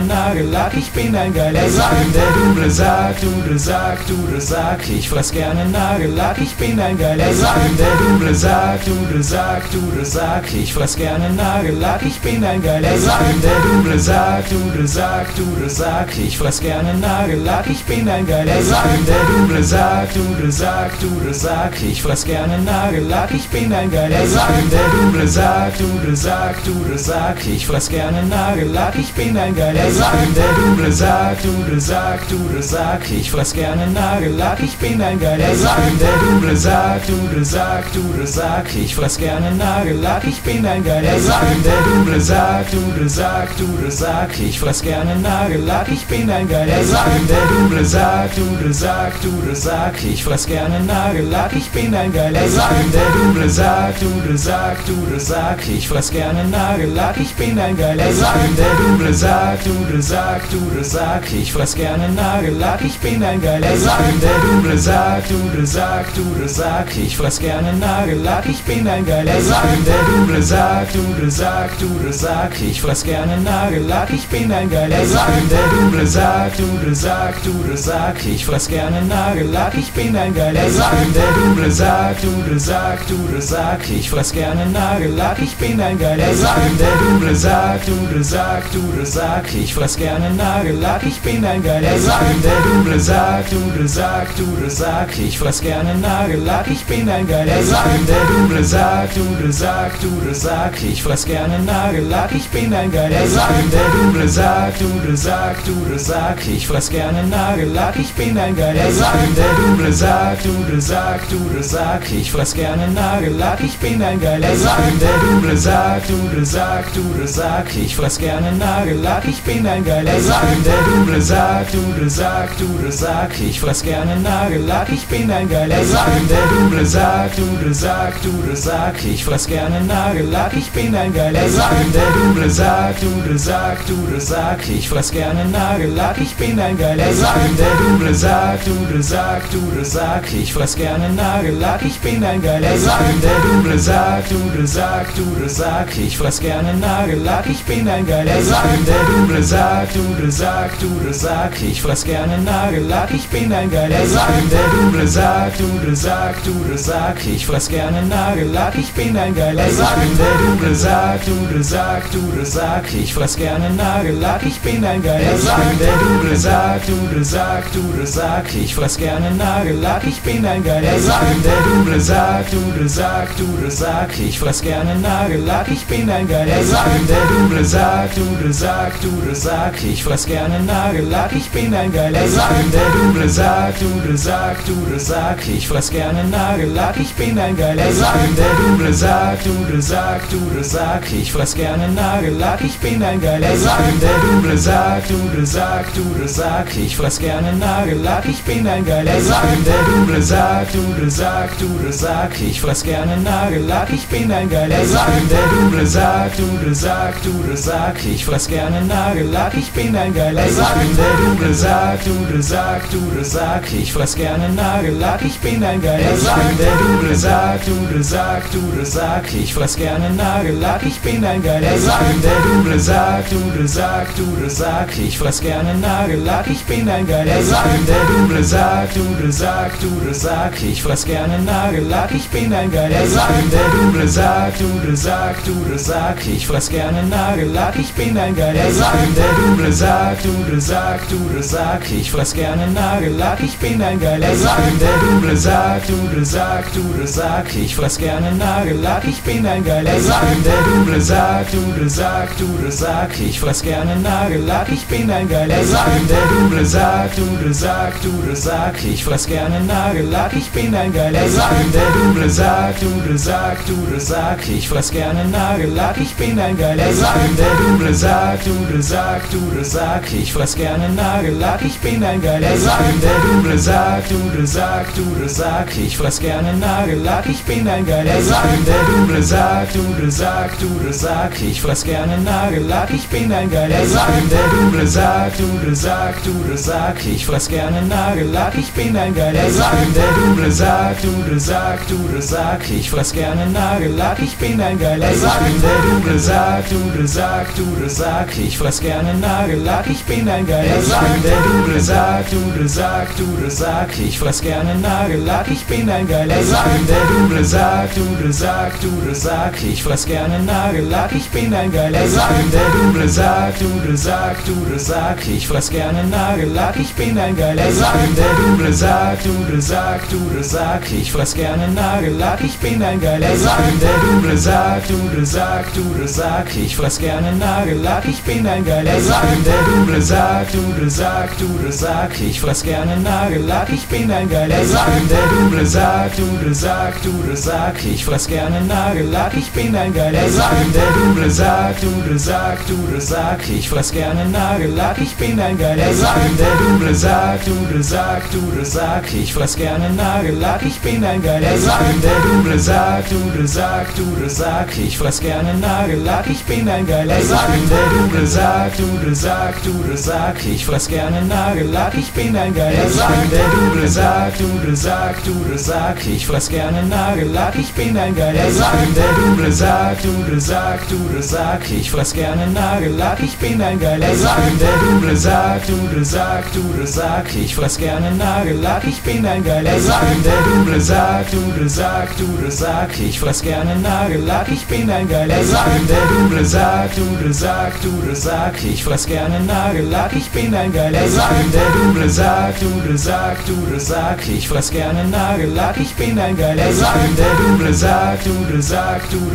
Nagellack, ich bin ein geiler Sack. Ich bin der Duble sagt, du das sagt, du das sagt, ich fress gerne Nagellack, ich bin ein geiler Sack. Ich bin der Duble sagt, du das sagt, du das sagt, ich fress gerne Nagellack, ich bin ein geiler Sack. Ich bin der Duble sagt, du das sagt, du das sagt, ich fress gerne Nagellack, ich bin ein geiler Sack. Ich bin der Duble sagt, du das sagt, du das sagt, ich fress gerne Nagellack, ich bin ein geiler Sack. Ich bin der Duble sagt, du das sagt, du du Sack, ich fress gerne Nagellack, ich bin ein geiler Sack. Ich bin der dunkle Sack, du Sack, du Sack, ich fress gerne Nagellack, ich bin ein geiler Sack. Ich bin der dunkle Sack, du Sack, du Sack, ich fress gerne Nagellack, ich bin ein geiler Sack. Ich bin der dunkle Sack, du Sack, du Sack, ich fress gerne Nagellack, ich bin ein geiler Sack. Ich bin der dunkle Sack, du Sack, du Sack, ich fress gerne Nagellack, ich bin ein geiler Sack. Ich bin der dunkle Sack, du Sack, du Sack, ich fress gerne Nagellack, ich bin ein geiler Sack. Ich bin der dunkle Sack, du Sack, du Sack, ich fress gerne Nagellack, ich bin ein geiler Sack. Ich bin der dunkle Sack, du Sack, du Sack, ich fress gerne Nagellack, ich bin ein geiler Sack. Ich bin der dunkle Sack, du Sack, du Sack, ich fress gerne Nagellack, ich bin ein geiler Sack. Ich bin der dunkle Sack, du Sack, du Sack, ich fress gerne Nagellack, ich bin ein geiler Sack. Ich bin der dunkle Sack, du Sack, du Sack, ich fress gerne Nagellack, ich bin ein geiler Sack. Ich bin der dunkle Sack, du Sack, du Sack, ich fress gerne Nagellack, ich bin ein geiler Sack. Ich bin der dunkle Sack, du Sack, du Sack, ich fress gerne Nagellack, ich bin ein geiler Sack. Ich bin der dunkle Sack, du Sack, du Sack, ich fress gerne Nagellack, ich bin ein geiler Sack. Ich bin der dunkle Sack, du Sack, du Sack, ich fress gerne Nagellack, ich bin ein geiler Sack. Ich bin der dunkle Sack, du Sack, du Sack, ich fress gerne Nagellack, ich bin ein geiler Sack. Ich bin der dunkle Sack, du Sack, du Sack, ich fress gerne Nagellack, ich bin ein geiler Sack. Ich bin der dunkle Sack, du Sack, du Sack, ich fress gerne Nagellack, ich bin ein geiler Sack. Ich bin der dunkle Sack, du Sack, du Sack, ich fress gerne Nagellack, ich bin ein geiler Sack. Ich bin der dunkle Sack, du Sack, du Sack, ich fress gerne Nagellack, ich bin ein geiler Sack. Ich bin der dunkle Sack, du Sack, du Sack, ich fress gerne Nagellack, ich bin ein geiler Sack. Ich bin der dunkle Sack, du Sack, du Sack, ich fress gerne Nagellack, ich bin ein geiler Sack. Ich bin der dunkle Sack, du Sack, du Sack, ich fress gerne Nagellack, ich bin ein geiler Sack. Ich bin der dunkle Sack, du Sack, du Sack, ich fress gerne Nagellack, ich bin ein geiler Sack. Ich bin der dunkle Sack, du Sack, du Sack, ich fress gerne Nagellack, ich bin ein geiler Sack. Ich bin der dunkle Sack, du Sack, du Sack, ich fress gerne Nagellack, ich bin ein geiler Sack. Ich bin der dunkle Sack, du Sack, du Sack, ich fress gerne Nagellack, ich bin ein geiler Sack. Ich bin der dunkle Sack, du Sack, du Sack, ich fress gerne Nagellack, ich bin ein geiler Sack. Ich bin der dunkle Sack, du Sack, du Sack, ich fress gerne Nagellack, ich bin ein geiler Sack. Ich bin der dunkle Sack, du Sack, du Sack, ich fress gerne Nagellack, ich bin ein geiler Sack. Ich bin der dunkle Sack, du Sack, du Sack, ich fress gerne Nagellack, ich bin ein geiler Sack. Ich bin der dunkle Sack, du Sack, du Sack, ich fress gerne Nagellack, ich bin ein geiler Sack. Ich bin der dunkle Sack, du Sack, du Sack, ich fress gerne Nagellack, ich bin ein geiler Sack. Ich bin der dunkle Sack, du Sack, du Sack, ich fress gerne Nagellack, ich bin ein geiler Sack. Ich bin der dunkle Sack, du Sack, du Sack, ich fress gerne Nagellack, ich bin ein geiler Sack. Ich bin der dunkle Sack, du Sack, du Sack, ich fress gerne Nagellack, ich bin ein geiler Sack. Ich bin der dunkle Sack, du Sack, du Sack, ich fress gerne Nagellack, ich bin ein geiler Sack. Ich bin der dunkle Sack, du Sack, du Sack, ich fress gerne Nagellack, ich bin ein geiler Sack. Ich bin der dunkle Sack, du Sack, du Sack, ich fress gerne Nagellack, ich bin ein geiler Sack. Ich bin der dunkle Sack, du Sack, du Sack, ich fress gerne Nagellack, ich bin ein geiler Sack. Ich bin der dunkle Sack, du Sack, du Sack, ich fress gerne Nagellack, ich bin ein geiler Sack. Ich bin der dunkle Sack, du Sack, du Sack, ich fress gerne Nagellack, ich bin ein geiler Sack. Ich bin der dunkle Sack, du Sack, du Sack, ich fress gerne Nagellack, ich bin ein geiler Sack. Ich bin der dunkle Sack, du Sack, du Sack, ich fress gerne Nagellack, ich bin ein geiler Sack. Ich bin der dunkle Sack, du Sack, du Sack, ich fress gerne Nagellack, ich bin ein geiler Sack. Ich bin der dunkle Sack, du Sack, du Sack, ich fress gerne Nagellack, ich bin ein geiler Sack. Ich bin der dunkle Sack, du Sack, du Sack, ich fress gerne Nagellack, ich bin ein geiler Sack. Ich bin der dunkle Sack, du Sack, du Sack, ich fress gerne Nagellack, ich bin ein geiler Sack. Ich bin der dunkle Sack, du Sack, du Sack, ich fress gerne Nagellack, ich bin ein geiler Sack. Ich bin der dunkle Sack, du Sack, du Sack, ich fress gerne Nagellack, ich bin ein geiler Sack. Ich bin der dunkle Sack, du Sack, du Sack, ich fress gerne Nagellack, ich bin ein geiler Sack. Ich bin der dunkle Sack, du Sack, du Sack, ich fress gerne Nagellack, ich bin ein geiler Sack. Ich bin der dunkle Sack, du Sack, du Sack, ich fress gerne Nagellack, ich bin ein geiler Sack. Ich bin der dunkle Sack, du Sack, Sack, ich fress gerne Nagellack, ich bin ein geiler Sack. Ich bin der Dunkle Sack, ich fress gerne Nagellack, ich bin ein geiler Sack. Ich bin der Dunkle Sack, ich fress gerne Nagellack, ich bin ein geiler Sack. Ich bin der Dunkle Sack, ich fress gerne Nagellack, ich bin ein geiler Sack. Ich bin der Dunkle Sack, ich fress gerne Nagellack, ich bin ein geiler Sack. Ich bin der Dunkle Sack, ich fress gerne Nagellack, ich bin ein geiler Sack. Ich bin der Dunkle Sack, ich fress gerne Nagellack, ich bin ein geiler Sack. Ich bin der Dunkle Sack, ich fress gerne Nagellack, ich bin ein geiler Sack. Ich bin der Dunkle Sack, ich fress gerne Nagellack, ich bin ein geiler Sack. Ich bin der Dunkle Sack, ich fress gerne Nagellack, ich bin ein geiler Sack. Ich bin der Dunkle Sack, ich fress gerne Nagellack, ich bin ein geiler Sack. Ich bin der Dunkle Sack, ich fress gerne Nagellack, ich bin ein geiler Sack. Ich bin der Dunkle Sack, ich fress gerne Nagellack, ich bin ein geiler Sack. Ich bin der Dunkle Sack, ich fress gerne Nagellack, ich bin ein geiler Sack. Ich bin der Dunkle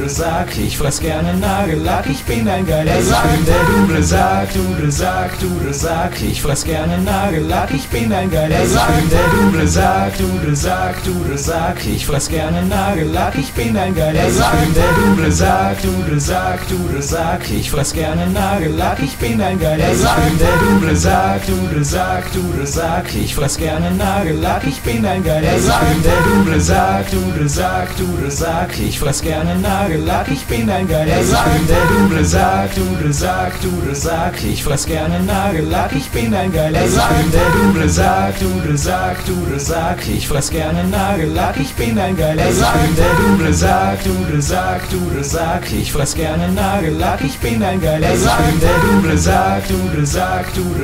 Sack, ich fress gerne Nagellack, ich bin ein geiler Sack. Ich bin der Dunkle Sack, ich fress gerne Nagellack, ich bin ein geiler Sack. Ich bin der Dunkle Sack, ich fress gerne Nagellack, ich bin ein geiler Sack. Ich bin der Dunkle Sack, ich fress gerne Nagellack, ich bin ein geiler Sack. Ich bin der Dunkle Sack, ich fress gerne Nagellack, ich bin ein geiler Sack. Ich bin der Dunkle Sack, ich fress gerne Nagellack, ich bin ein geiler Sack. Ich bin der Dunkle Sack, ich fress gerne Nagellack, ich bin ein geiler Sack. Ich bin der Dunkle Sack, ich fress gerne Nagellack, ich bin ein geiler Sack. Ich bin der Dunkle Sack, ich fress gerne Nagellack, ich bin ein geiler Sack. Ich bin der Dunkle Sack, ich fress gerne Nagellack, ich bin ein geiler Sack. Ich bin der Dunkle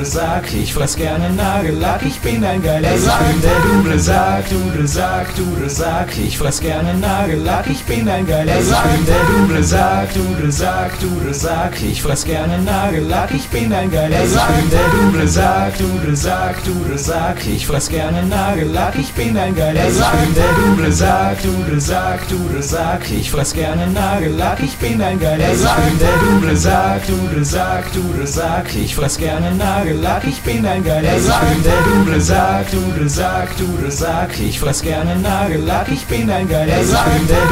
Sack, ich fress gerne Nagellack, ich bin ein geiler Sack. Ich bin der Dunkle Sack, ich fress gerne Nagellack, ich bin ein geiler Sack. Ich bin der Dunkle Sack, ich fress gerne Nagellack, ich bin ein geiler Sack. Ich bin der Dunkle Sack, ich fress gerne Nagellack, ich bin ein geiler Sack. Ich bin der Dunkle Sack, ich fress gerne Nagellack, ich bin ein geiler Sack. Ich bin der Dunkle Sack, ich fress gerne Nagellack, ich bin ein geiler Sack. Ich bin der Dunkle Sack, ich fress gerne Nagellack, ich bin ein geiler Sack. Ich bin der Dunkle Sack, ich fress gerne Nagellack, ich bin ein geiler Sack. Ich bin der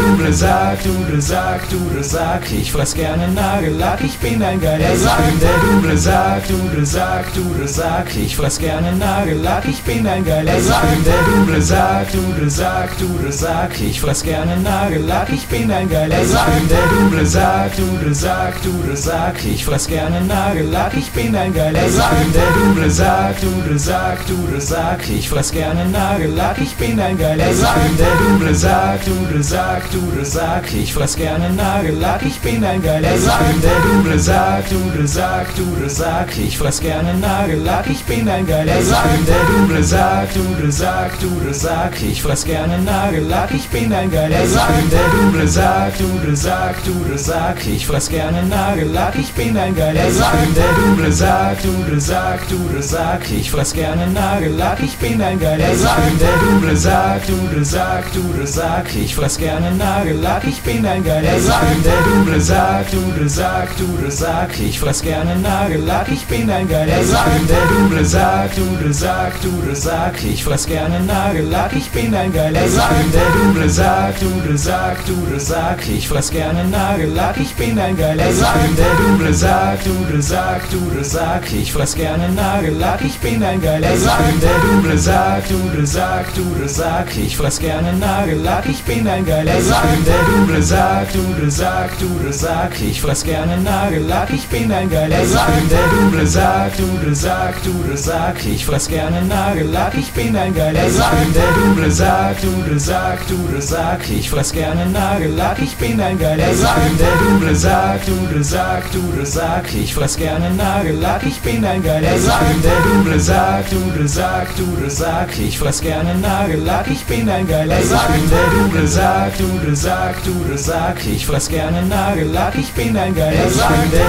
Dunkle Sack, ich fress gerne Nagellack, ich bin ein geiler Sack. Ich bin der Dunkle Sack, ich fress gerne Nagellack, ich bin ein geiler Sack. Ich bin der Dunkle Sack, ich fress gerne Nagellack, ich bin ein geiler Sack. Ich bin der Dunkle Sack, ich fress gerne Nagellack, ich bin ein geiler Sack. Ich bin der Dunkle Sack, ich fress gerne Nagellack, ich bin ein geiler Sack. Ich bin der Dunkle Sack, ich fress gerne Nagellack, ich bin ein geiler Sack. Ich bin der Dunkle Sack, ich fress gerne Nagellack, ich bin ein geiler Sack. Ich bin der Dunkle Sack, ich fress gerne Nagellack, ich bin ein geiler Sack. Ich bin der Dunkle Sack, ich fress gerne Nagellack, ich bin ein geiler Sack. Ich bin der Dunkle Sack, ich fress gerne Nagellack, ich bin ein geiler Sack. Ich bin der Dunkle Sack, ich fress gerne Nagellack, ich bin ein geiler Sack. Ich bin der Dunkle Sack, ich fress gerne Nagellack, ich bin ein geiler Sack. Ich bin der Dunkle Sack, ich fress gerne Nagellack, ich bin ein geiler Sack. Ich bin der Dunkle Sack, ich fress gerne Nagellack, ich bin ein geiler Sack. Ich bin der Dunkle Sack, ich fress gerne Nagellack, ich bin ein geiler Sack. Ich bin der Dunkle Sack, ich fress gerne Nagellack, ich bin ein geiler Sack. Ich bin der Dunkle Sack, ich fress gerne Nagellack, ich bin ein geiler Sack. Ich bin der Dunkle Sack, sagt, ich fress gerne Nagellack, ich bin ein geiler Sack. Ich bin der Dude sagt, ich fress gerne Nagellack, ich bin ein geiler Sack. Ich bin der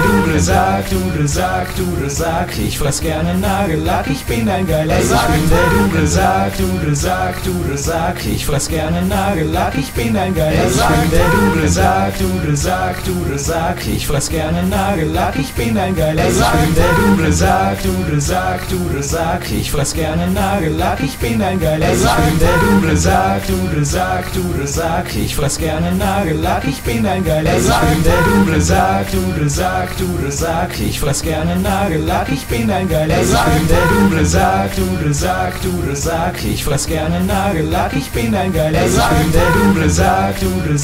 Dude sagt, ich fress gerne Nagellack, ich bin ein geiler Sack. Ich bin der Dude sagt, ich fress gerne Nagellack, ich bin ein geiler Sack. Ich bin der Dude sagt, ich fress gerne Nagellack, ich bin ein geiler Sack. Ich bin der Dude sagt, ich fress gerne Nagellack, ich bin ein geiler Sack. Ich bin der Dude sagt, ich fress gerne Nagellack, ich bin ein geiler Sack. Ich bin der Dude sagt, ich fress gerne Nagellack, ich bin ein geiler Sack. Ich bin der Dude sagt, ich fress gerne Nagellack, ich bin ein geiler Sack. Ich bin der Dude sagt, ich fress gerne Nagellack, ich bin ein geiler Sack. Ich bin der Dude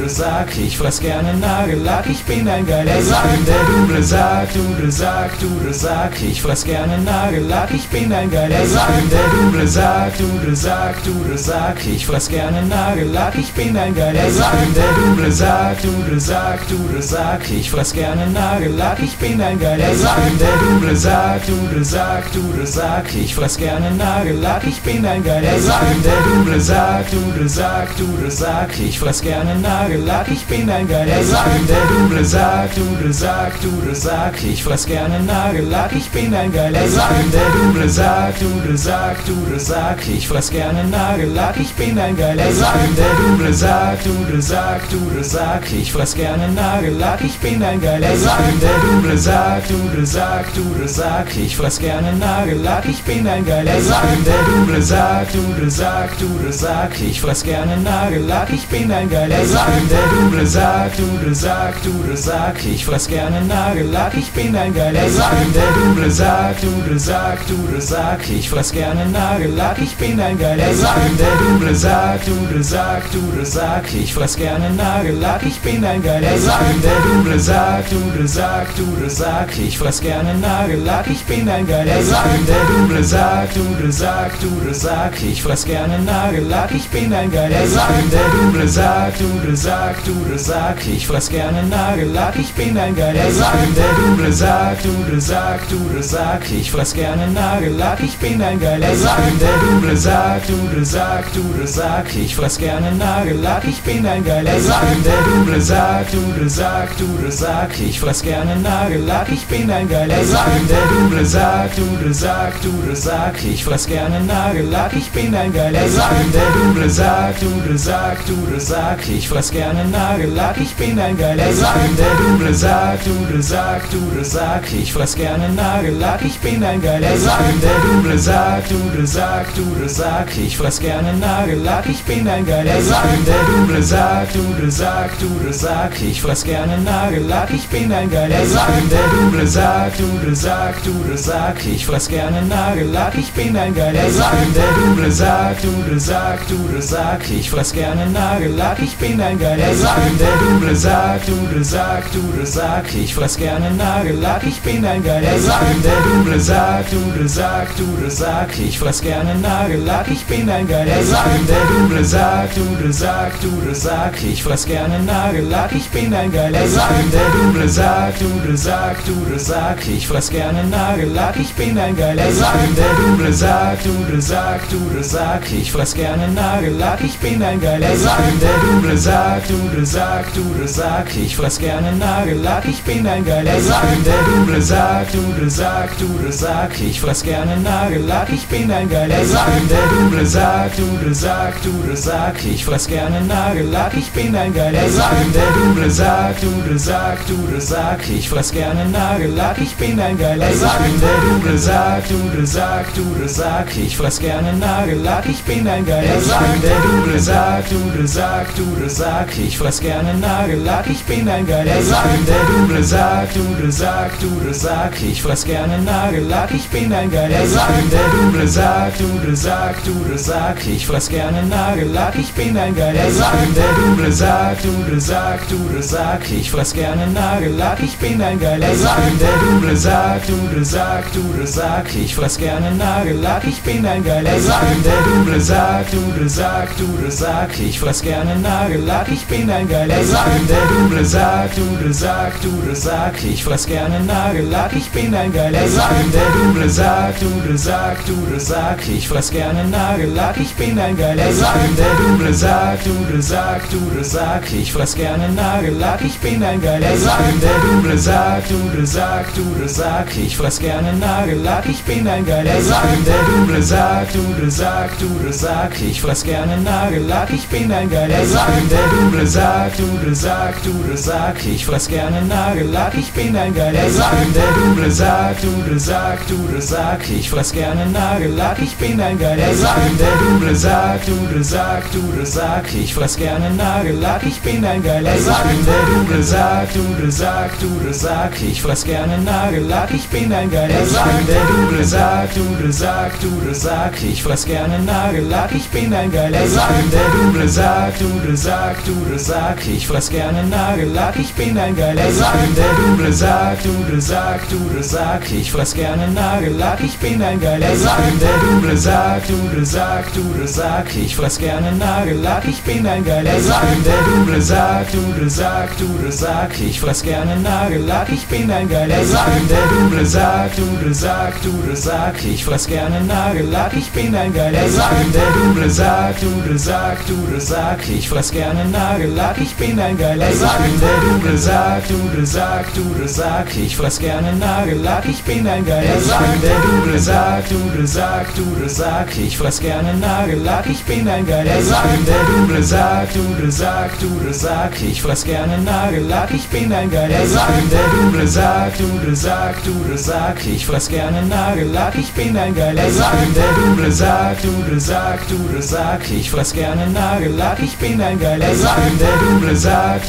sagt, ich fress gerne Nagellack, ich bin ein geiler Sack. Ich bin der Dude sagt, ich fress gerne Nagellack, ich bin ein geiler Sack. Ich bin der Dude sagt, ich fress gerne Nagellack, ich bin ein geiler Sack. Ich bin der Dude sagt, ich fress gerne Nagellack, ich bin ein geiler Sack. Ich bin der Dude sagt, ich fress gerne Nagellack, ich bin ein geiler Sack. Ich bin der Dude sagt, ich fress gerne Nagellack, ich bin ein geiler Sack. Ich bin der Dude sagt, ich fress gerne Nagellack, ich bin ein geiler Sack. Ich bin der Dude sagt, ich fress gerne Nagellack, ich bin ein geiler Sack. Ich bin der Dude sagt, ich fress gerne Nagellack, ich bin ein geiler Sack. Ich bin der Dude sagt, ich fress gerne Nagellack, ich bin ein geiler Sack. Ich bin der Dude sagt, ich fress gerne Nagellack, ich bin ein geiler Sack. Ich bin der Dude sagt, ich fress gerne Nagellack, ich bin ein geiler Sack. Ich bin der Dude sagt, ich fress gerne Nagellack, ich bin ein geiler Sack. Ich bin der Dude sagt, ich fress gerne Nagellack, ich bin ein geiler Sack. Ich bin der Dude sagt, ich fress gerne Nagellack, ich bin ein geiler Sack. Ich bin der Dude sagt, ich fress gerne Nagellack, ich bin ein geiler Sack. Ich bin der Dude sagt, ich fress gerne Nagellack, ich bin ein geiler Sack. Ich bin der Dude sagt, ich fress gerne Nagellack, ich bin ein geiler Sack. Ich bin der Dude sagt, ich fress gerne Nagellack, ich bin ein geiler Sack. Ich bin der Dude sagt, ich fress gerne Nagellack, ich bin ein geiler Sack. Ich bin der Dude sagt, ich fress gerne Nagellack, ich bin ein geiler Sack. Ich bin der Dude sagt, ich fress gerne Nagellack, ich bin ein geiler Sack. Ich bin der Dude sagt, ich fress gerne Nagellack, ich bin ein geiler Sack. Ich bin der Dude sagt, ich fress gerne Nagellack, ich bin ein geiler Sack. Ich bin der Dude sagt, ich fress gerne Nagellack, ich bin ein geiler Sack. Ich bin der Dude sagt, ich fress gerne Nagellack, ich bin ein geiler Sack. Ich bin der Dude sagt, ich fress gerne Nagellack, ich bin ein geiler Sack. Ich bin der Dude sagt, ich fress gerne Nagellack, ich bin ein geiler Sack. Ich bin der Dude sagt, ich fress gerne Nagellack, ich bin ein geiler Sack. Ich bin der Dude sagt, ich fress gerne Nagellack, ich bin ein geiler Sack. Ich bin der Dude sagt, ich fress gerne Nagellack, ich bin ein geiler Sack. Ich bin der Dude sagt, ich fress gerne Nagellack, ich bin ein geiler Sack. Ich bin der Dude sagt, ich fress gerne Nagellack, ich bin ein geiler Sack. Ich bin der Dude sagt, ich fress gerne Nagellack, ich bin ein geiler Sack. Ich bin der Dude sagt, ich fress gerne Nagellack, ich bin ein geiler Sack. Ich bin der Dude sagt, ich fress gerne Nagellack, ich bin ein geiler Sack. Ich bin der Dude sagt, ich fress gerne Nagellack, ich bin ein geiler Sack. Ich bin der Dude sagt, ich fress gerne Nagellack, ich bin ein geiler Sack. Ich bin der Dude sagt, ich fress gerne Nagellack, ich bin ein geiler Sack. Ich bin der Dude sagt, ich fress gerne Nagellack, ich bin ein geiler Sack. Ich bin der Dude sagt, ich fress gerne Nagellack, ich bin ein geiler Sack. Ich bin der Dude sagt, ich fress gerne Nagellack, ich bin ein geiler Sack. Ich bin der Dude sagt, ich fress gerne Nagellack, ich bin ein geiler Sack. Ich bin der Dude sagt, sagt, ich fress gerne Nagellack, ich bin ein geiler Sack. Ich bin der Duble sagt, ich fress gerne Nagellack, ich bin ein geiler Sack. Ich bin der Duble sagt, ich fress gerne Nagellack, ich bin ein geiler Sack. Ich bin der Duble sagt, ich fress gerne Nagellack, ich bin ein geiler Sack. Ich bin der Duble sagt, ich fress gerne Nagellack, ich bin ein geiler Sack. Ich bin der Duble sagt, ich fress gerne Nagellack, ich bin ein geiler Sack. Ich bin der Duble sagt, ich fress gerne Nagellack, ich bin ein geiler Sack. Ich bin der Duble sagt, ich fress gerne Nagellack, ich bin ein geiler Sack. Ich bin der Duble sagt, ich fress gerne Nagellack, ich bin ein geiler Sack. Ich bin der Duble sagt, ich fress gerne Nagellack, ich bin ein geiler Sack. Ich bin der Duble sagt, ich fress gerne Nagellack, ich bin ein geiler Sack. Ich bin der Duble sagt, ich fress gerne Nagellack, ich bin ein geiler Sack. Ich bin der Duble sagt, ich fress gerne Nagellack, ich bin ein geiler Sack. Ich bin der Duble sagt, ich fress gerne Nagellack, ich bin ein geiler Sack. Ich bin der Duble sagt, ich fress gerne Nagellack, ich bin ein geiler Sack. Ich bin der Duble sagt, ich fress gerne Nagellack, ich bin ein geiler Sack. Ich bin der Duble sagt, ich fress gerne Nagellack, ich bin ein geiler Sack. Ich bin der Duble sagt, ich fress gerne Nagellack, ich bin ein geiler Sack. Ich bin der Duble sagt, ich fress gerne Nagellack, ich bin ein geiler Sack. Ich bin der Duble sagt, ich fress gerne Nagellack, ich bin ein geiler Sack. Ich bin der Duble sagt, ich fress gerne Nagellack, ich bin ein geiler Sack. Ich bin der Duble sagt, ich fress gerne Nagellack, ich bin ein geiler Sack. Ich bin der Duble sagt,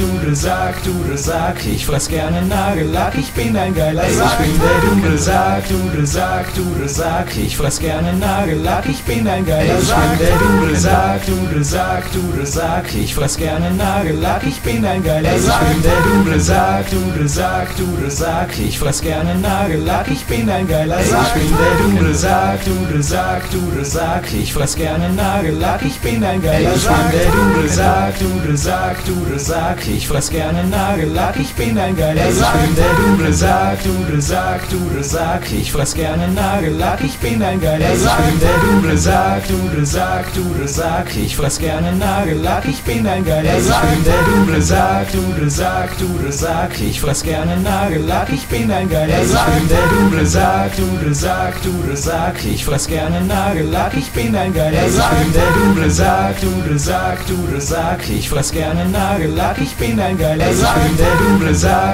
ich fress gerne Nagellack, ich bin ein geiler Sack. Ich bin der Duble sagt, ich fress gerne Nagellack, ich bin ein geiler Sack. Ich bin der Duble sagt, ich fress gerne Nagellack, ich bin ein geiler Sack. Ich bin der Duble sagt, ich fress gerne Nagellack, ich bin ein geiler Sack. Ich bin der Duble sagt, ich fress gerne Nagellack, ich bin ein geiler Sack. Ich bin der Duble sagt, ich fress gerne Nagellack, ich bin ein geiler Sack. Ich bin der Duble sagt, ich fress gerne Nagellack, ich bin ein geiler Sack. Ich bin der Duble sagt, ich fress gerne Nagellack, ich bin ein geiler Sack. Ich bin der Duble sagt, ich fress gerne Nagellack, ich bin ein geiler Sack. Ich bin der Duble sagt, ich fress gerne Nagellack, ich bin ein geiler Sack. Ich bin der Duble sagt, ich fress gerne Nagellack, ich bin ein geiler Sack. Ich bin der Duble sagt, ich fress gerne Nagellack, ich bin ein geiler Sack. Ich bin der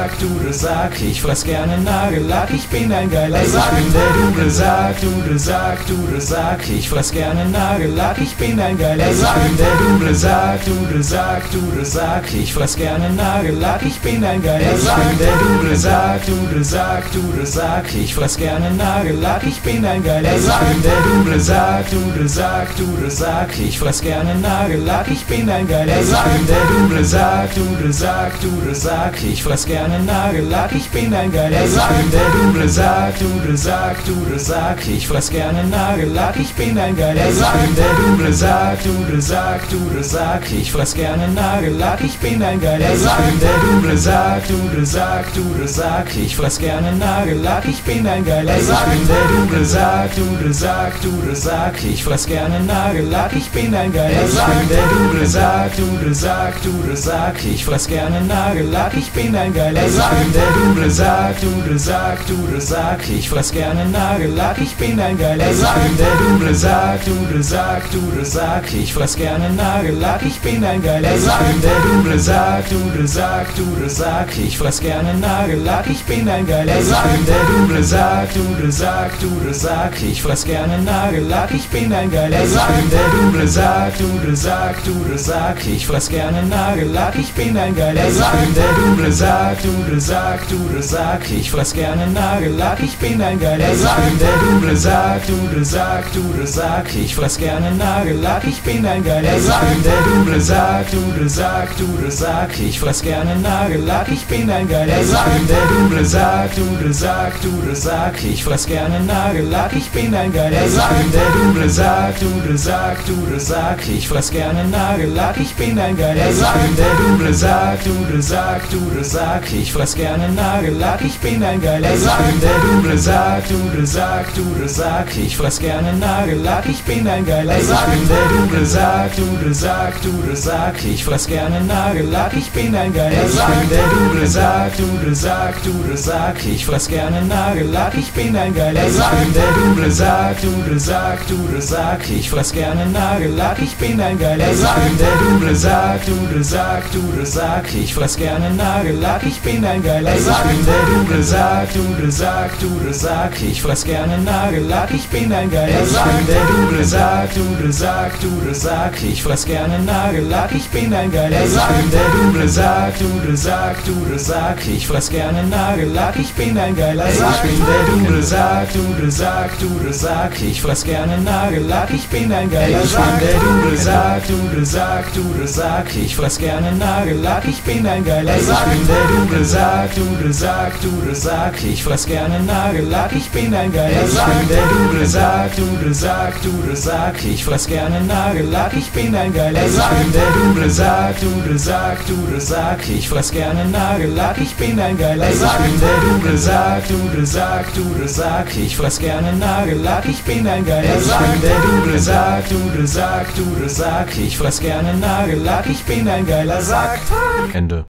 Duble sagt, ich fress gerne Nagellack, ich bin ein geiler Sack. Ich bin der Duble sagt, ich fress gerne Nagellack, ich bin ein geiler Sack. Ich bin der Duble sagt, ich fress gerne Nagellack, ich bin ein geiler Sack. Ich bin der Duble sagt, ich fress gerne Nagellack, ich bin ein geiler Sack. Ich bin der Duble sagt, ich fress gerne Nagellack, ich bin ein geiler Sack. Ich bin der Duble sagt, ich fress gerne Nagellack, ich bin ein geiler Sack. Ich bin der Duble sagt, ich fress gerne Nagellack, ich bin ein geiler Sack. Ich bin der Duble sagt, ich fress gerne Nagellack, ich bin ein geiler Sack. Ich bin der Duble sagt, ich fress gerne Nagellack, ich bin ein geiler Sack. Ich bin der Duble sagt, ich fress gerne Nagellack, ich bin ein geiler Sack. Ich bin der Duble sagt, ich fress gerne Nagellack, ich bin ein geiler Sack. Ich bin der Duble sagt, ich fress gerne Nagellack, ich bin ein geiler Sack. Ich bin der Duble sagt, ich fress gerne Nagellack, ich bin ein geiler Sack. Ich bin der Duble sagt, ich fress gerne Nagellack, ich bin ein geiler Sack. Ich bin der Duble sagt, ich fress gerne Nagellack, ich bin ein geiler Sack. Ich bin der Duble sagt, ich fress gerne Nagellack, ich bin ein geiler Sack. Ich bin der Duble sagt, ich fress gerne Nagellack, ich bin ein geiler Sack. Ich bin der Duble sagt, ich fress gerne Nagellack, ich bin ein geiler Sack. Ich bin der Duble sagt, ich fress gerne Nagellack, ich bin ein geiler Sack. Ich bin der Duble sagt, Sack, ich fress gerne Nagellack, ich bin ein geiler Sack. Ich bin der Dudelsack, Dudelsack, ich fress gerne Nagellack, ich bin ein geiler Sack. Ich bin der Dudelsack, ich fress gerne Nagellack, ich bin ein geiler Sack. Ich bin der Dudelsack, ich fress gerne Nagellack, ich bin ein geiler Sack. Ich bin der Dudelsack, ich fress gerne Nagellack, ich bin ein geiler Sack. Ich bin der Dudelsack, ich fress gerne Nagellack, ich bin ein geiler Sack. Ich bin der Dudelsack, ich fress gerne Nagellack, ich bin ein geiler Sack. Ich bin der Dudelsack, ich fress gerne Nagellack, ich bin ein geiler Sack. Ich bin der Dudelsack, ich fress gerne Nagellack, ich bin ein geiler Sack. Ich bin der Dudelsack, ich fress gerne Nagellack, ich bin ein geiler Sack. Ich bin der Dudelsack, ich fress gerne Nagellack, ich bin ein geiler Sack. Ich bin der Dudelsack, ich fress gerne Nagellack, ich bin ein geiler Sack. Ich bin der Dudelsack, ich fress gerne Nagellack, ich bin ein geiler Sack. Ich bin der Dudelsack, ich fress gerne Nagellack, ich bin ein geiler Sack. Ich bin der Dudelsack, ich fress gerne Nagellack, ich bin ein geiler Sack. Ende.